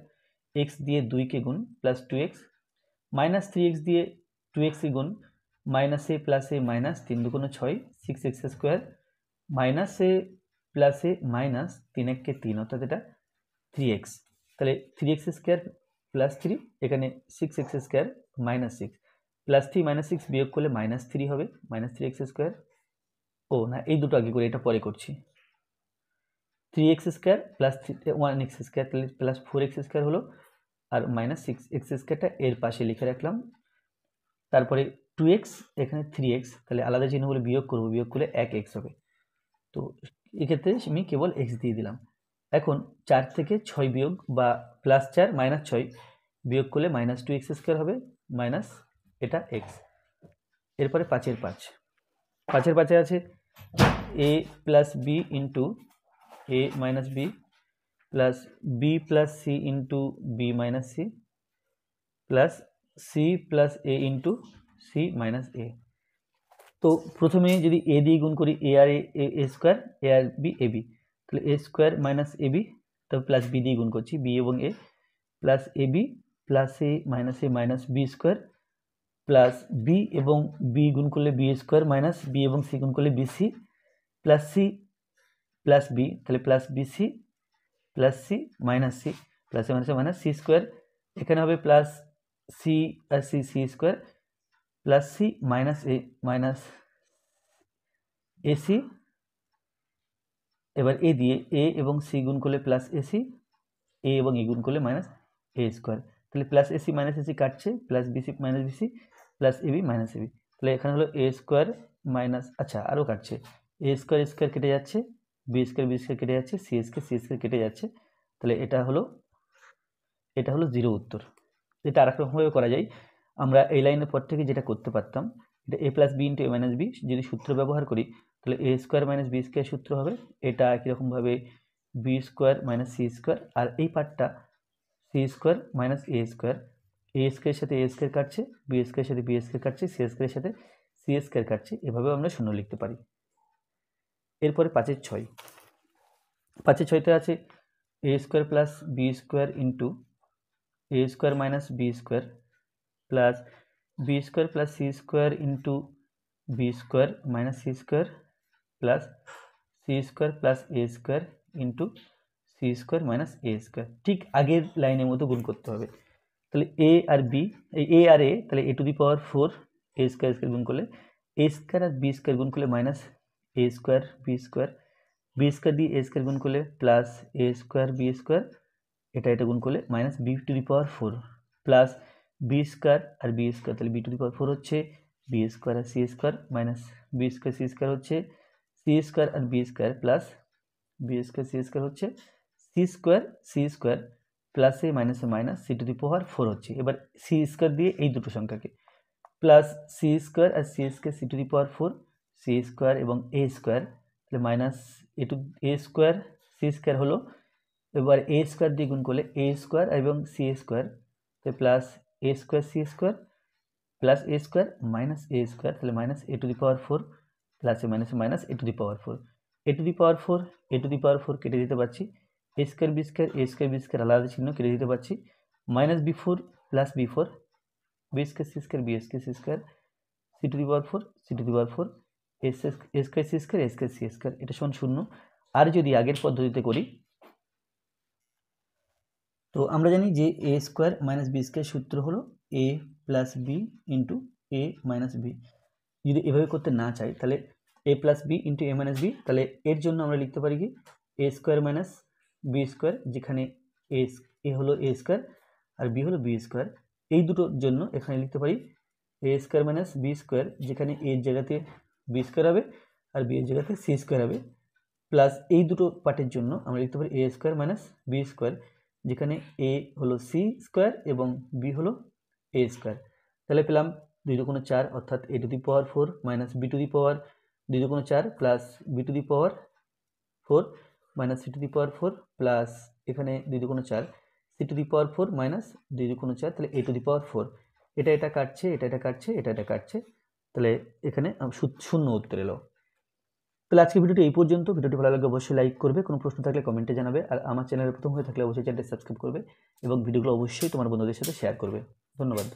এক্স দিয়ে 2কে গুণ প্লাস 2x মাইনাস 3x দিয়ে 2x গুণ minus A plus A minus 3 দুগুণ 6 6x square minus A plus A minus 3 1 3 অর্থাৎ এটা 3x, তাহলে 3x স্কোয়ার প্লাস 3 এখানে 6x square minus 6 plus 3 minus 6 বিয়োগ করলে -3 হবে -3x স্কোয়ার, ও না এই দুটো আগে করে এটা পরে করছি, 3x square plus 1x square তাহলে প্লাস 4x স্কোয়ার হলো আর মাইনাস 6x স্কোয়ারটা এর পাশে লিখে রাখলাম, তারপরে 2x এখানে 3x তাহলে আলাদা চিহ্ন বলে বিয়োগ করবো, বিয়োগ করলে 1x হবে, তো এক্ষেত্রে আমি কেবল x দিয়ে দিলাম। এখন 4 থেকে 6 বিয়োগ বা প্লাস 4 মাইনাস 6 বিয়োগ করলে -2x স্কোয়ার হবে মাইনাস এটা x। এরপরে 5-এর 5, 5-এর 5-এ আছে a plus B into a minus B plus B plus C into B minus C plus C plus A into C minus A. তো প্রথমে যদি এ দিয়ে গুণ করি এ আর এ স্কোয়ার এ আর বি এ বি, তাহলে A square minus A B, তবে প্লাস বি দিয়ে গুণ করছি বি এবং A plus A B plus A minus B square plus B এবং বি গুণ করলে বি স্কোয়ার মাইনাস বি এবং সি গুণ করলে BC plus C plus B তাহলে plus BC plus C minus C plus minus C square, এখানে হবে প্লাস সি আর C C square plus C minus A minus AC, এবার এ দিয়ে এ এবং সি গুণ করলে প্লাস এসি, এ এবং এ গুণ করলে মাইনাস এ স্কোয়ার, তাহলে প্লাস এসি মাইনাস এসি কাটছে plus BC minus BC plus AB minus AB, তাহলে এখানে হলো এ স্কোয়ার মাইনাস, আচ্ছা আরও কাটছে এ স্কোয়ার কেটে যাচ্ছে বি স্কোয়ার কেটে যাচ্ছে সি স্কোয়ার কেটে যাচ্ছে, তাহলে এটা হলো 0 উত্তর। এটা আর এক রকমভাবে করা যায়, আমরা এই লাইনের পর থেকে যেটা করতে পারতাম এটা A plus B into A minus B যদি সূত্র ব্যবহার করি তাহলে A square minus B square সূত্র হবে, এটা একই রকমভাবে B square minus C square, আর এই পার্টটা সি স্কোয়ার মাইনাস এ স্কোয়ারের সাথে এ স্কোয়ার কাটছে বি স্কোয়ারের সাথে বি স্কোয়ার কাটছে সি স্কোয়ারের সাথে সি স্কোয়ার কাটছে, এভাবেও আমরা শূন্য লিখতে পারি। এরপরে 5-এর 6, 5-এর 6তে আছে a square plus B square into a square minus B square plus B square plus c square into b square minus C square plus c square plus a square into c square minus A square, ঠিক আগের লাইনের মতো গুণ করতে হবে। তাহলে এ আর বি এ আর এ তাহলে এ to the power 4 A square গুণ করলে এ স্কোয়ার আর বি স্কোয়ার গুণ করলে মাইনাস এ স্কোয়ার বি স্কোয়ার দিয়ে এ স্কোয়ার গুণ করলে plus a square B square, এটা গুণ করলে minus B to the power 4 plus B square আর বি স্কোয়ার, তাহলে বি টু দি পাওয়ার 4 হচ্ছে বি স্কোয়ার আর c square minus B square c square হচ্ছে সি স্কোয়ার আর b square plus B square c square হচ্ছে c square plus A minus C to the power 4 হচ্ছে। এবার সি স্কোয়ার দিয়ে এই দুটো সংখ্যাকে প্লাস সি স্কোয়ার আর c square c to the power 4 c square এবং এ স্কোয়ার, তাহলে মাইনাস এ স্কোয়ার সি স্কোয়ার হলো, এবার এ স্কোয়ার দিয়ে গুণ করলে এ স্কোয়ার এবং সি স্কোয়ার, তো plus a square c square plus a square minus A square, তাহলে minus a to the power 4 plus A minus a to the power 4, a to the power 4 a to the power 4 কেটে দিতে পারছি, এ স্কোয়ার বি স্কোয়ার আলাদা চিহ্ন কেটে দিতে পারছি, মাইনাস বি4 প্লাস বি4 b square c square c square c to the power 4 C to the power 4 A square c square এটা সমান 0। আর যদি আগের পদ্ধতিতে করি, তো আমরা জানি যে এ স্কোয়ার মাইনাস বি স্কোয়ার সূত্র হলো এ plus B into A minus B. যদি এভাবে করতে না চাই তাহলে এ plus B into A minus B, তাহলে এর জন্য আমরা লিখতে পারি কি এ স্কোয়ার মাইনাস বি স্কোয়ার, যেখানে এ হলো এ স্কোয়ার আর বি হলো বি স্কোয়ার, এই দুটোর জন্য এখানে লিখতে পারি এ স্কোয়ার মাইনাস বি স্কোয়ার, যেখানে এর জায়গাতে বি স্কোয়ার হবে আর বি এর জায়গাতে সি স্কোয়ার হবে, প্লাস এই দুটো পার্টের জন্য আমরা লিখতে পারি এ স্কোয়ার মাইনাস বি স্কোয়ার, যেখানে এ হলো সি স্কোয়ার এবং বি হলো এ স্কোয়ার। তাহলে পেলাম 2 দুগুণে 4 অর্থাৎ A to the power 4 minus B to the power 2 দুগুণে 4 plus B to the power 4 minus C to the power 4 plus এখানে 2 দুগুণে 4 C to the power 4 minus 2 দুগুণে 4, তাহলে এ টু দি পাওয়ার 4, এটা কাটছে এটা কাটছে, তাহলে এখানে শূন্য উত্তর এলো। তাহলে আজকে ভিডিওটি এই পর্যন্ত। ভিডিওটি ভালো লাগলে অবশ্যই লাইক করবে, কোনো প্রশ্ন থাকলে কমেন্টে জানাবে, আর আমার চ্যানেলে প্রথম হয়ে থাকলে অবশ্যই চ্যানেলটি সাবস্ক্রাইব করবে এবং ভিডিওগুলো অবশ্যই তোমার বন্ধুদের সাথে শেয়ার করবে। ধন্যবাদ।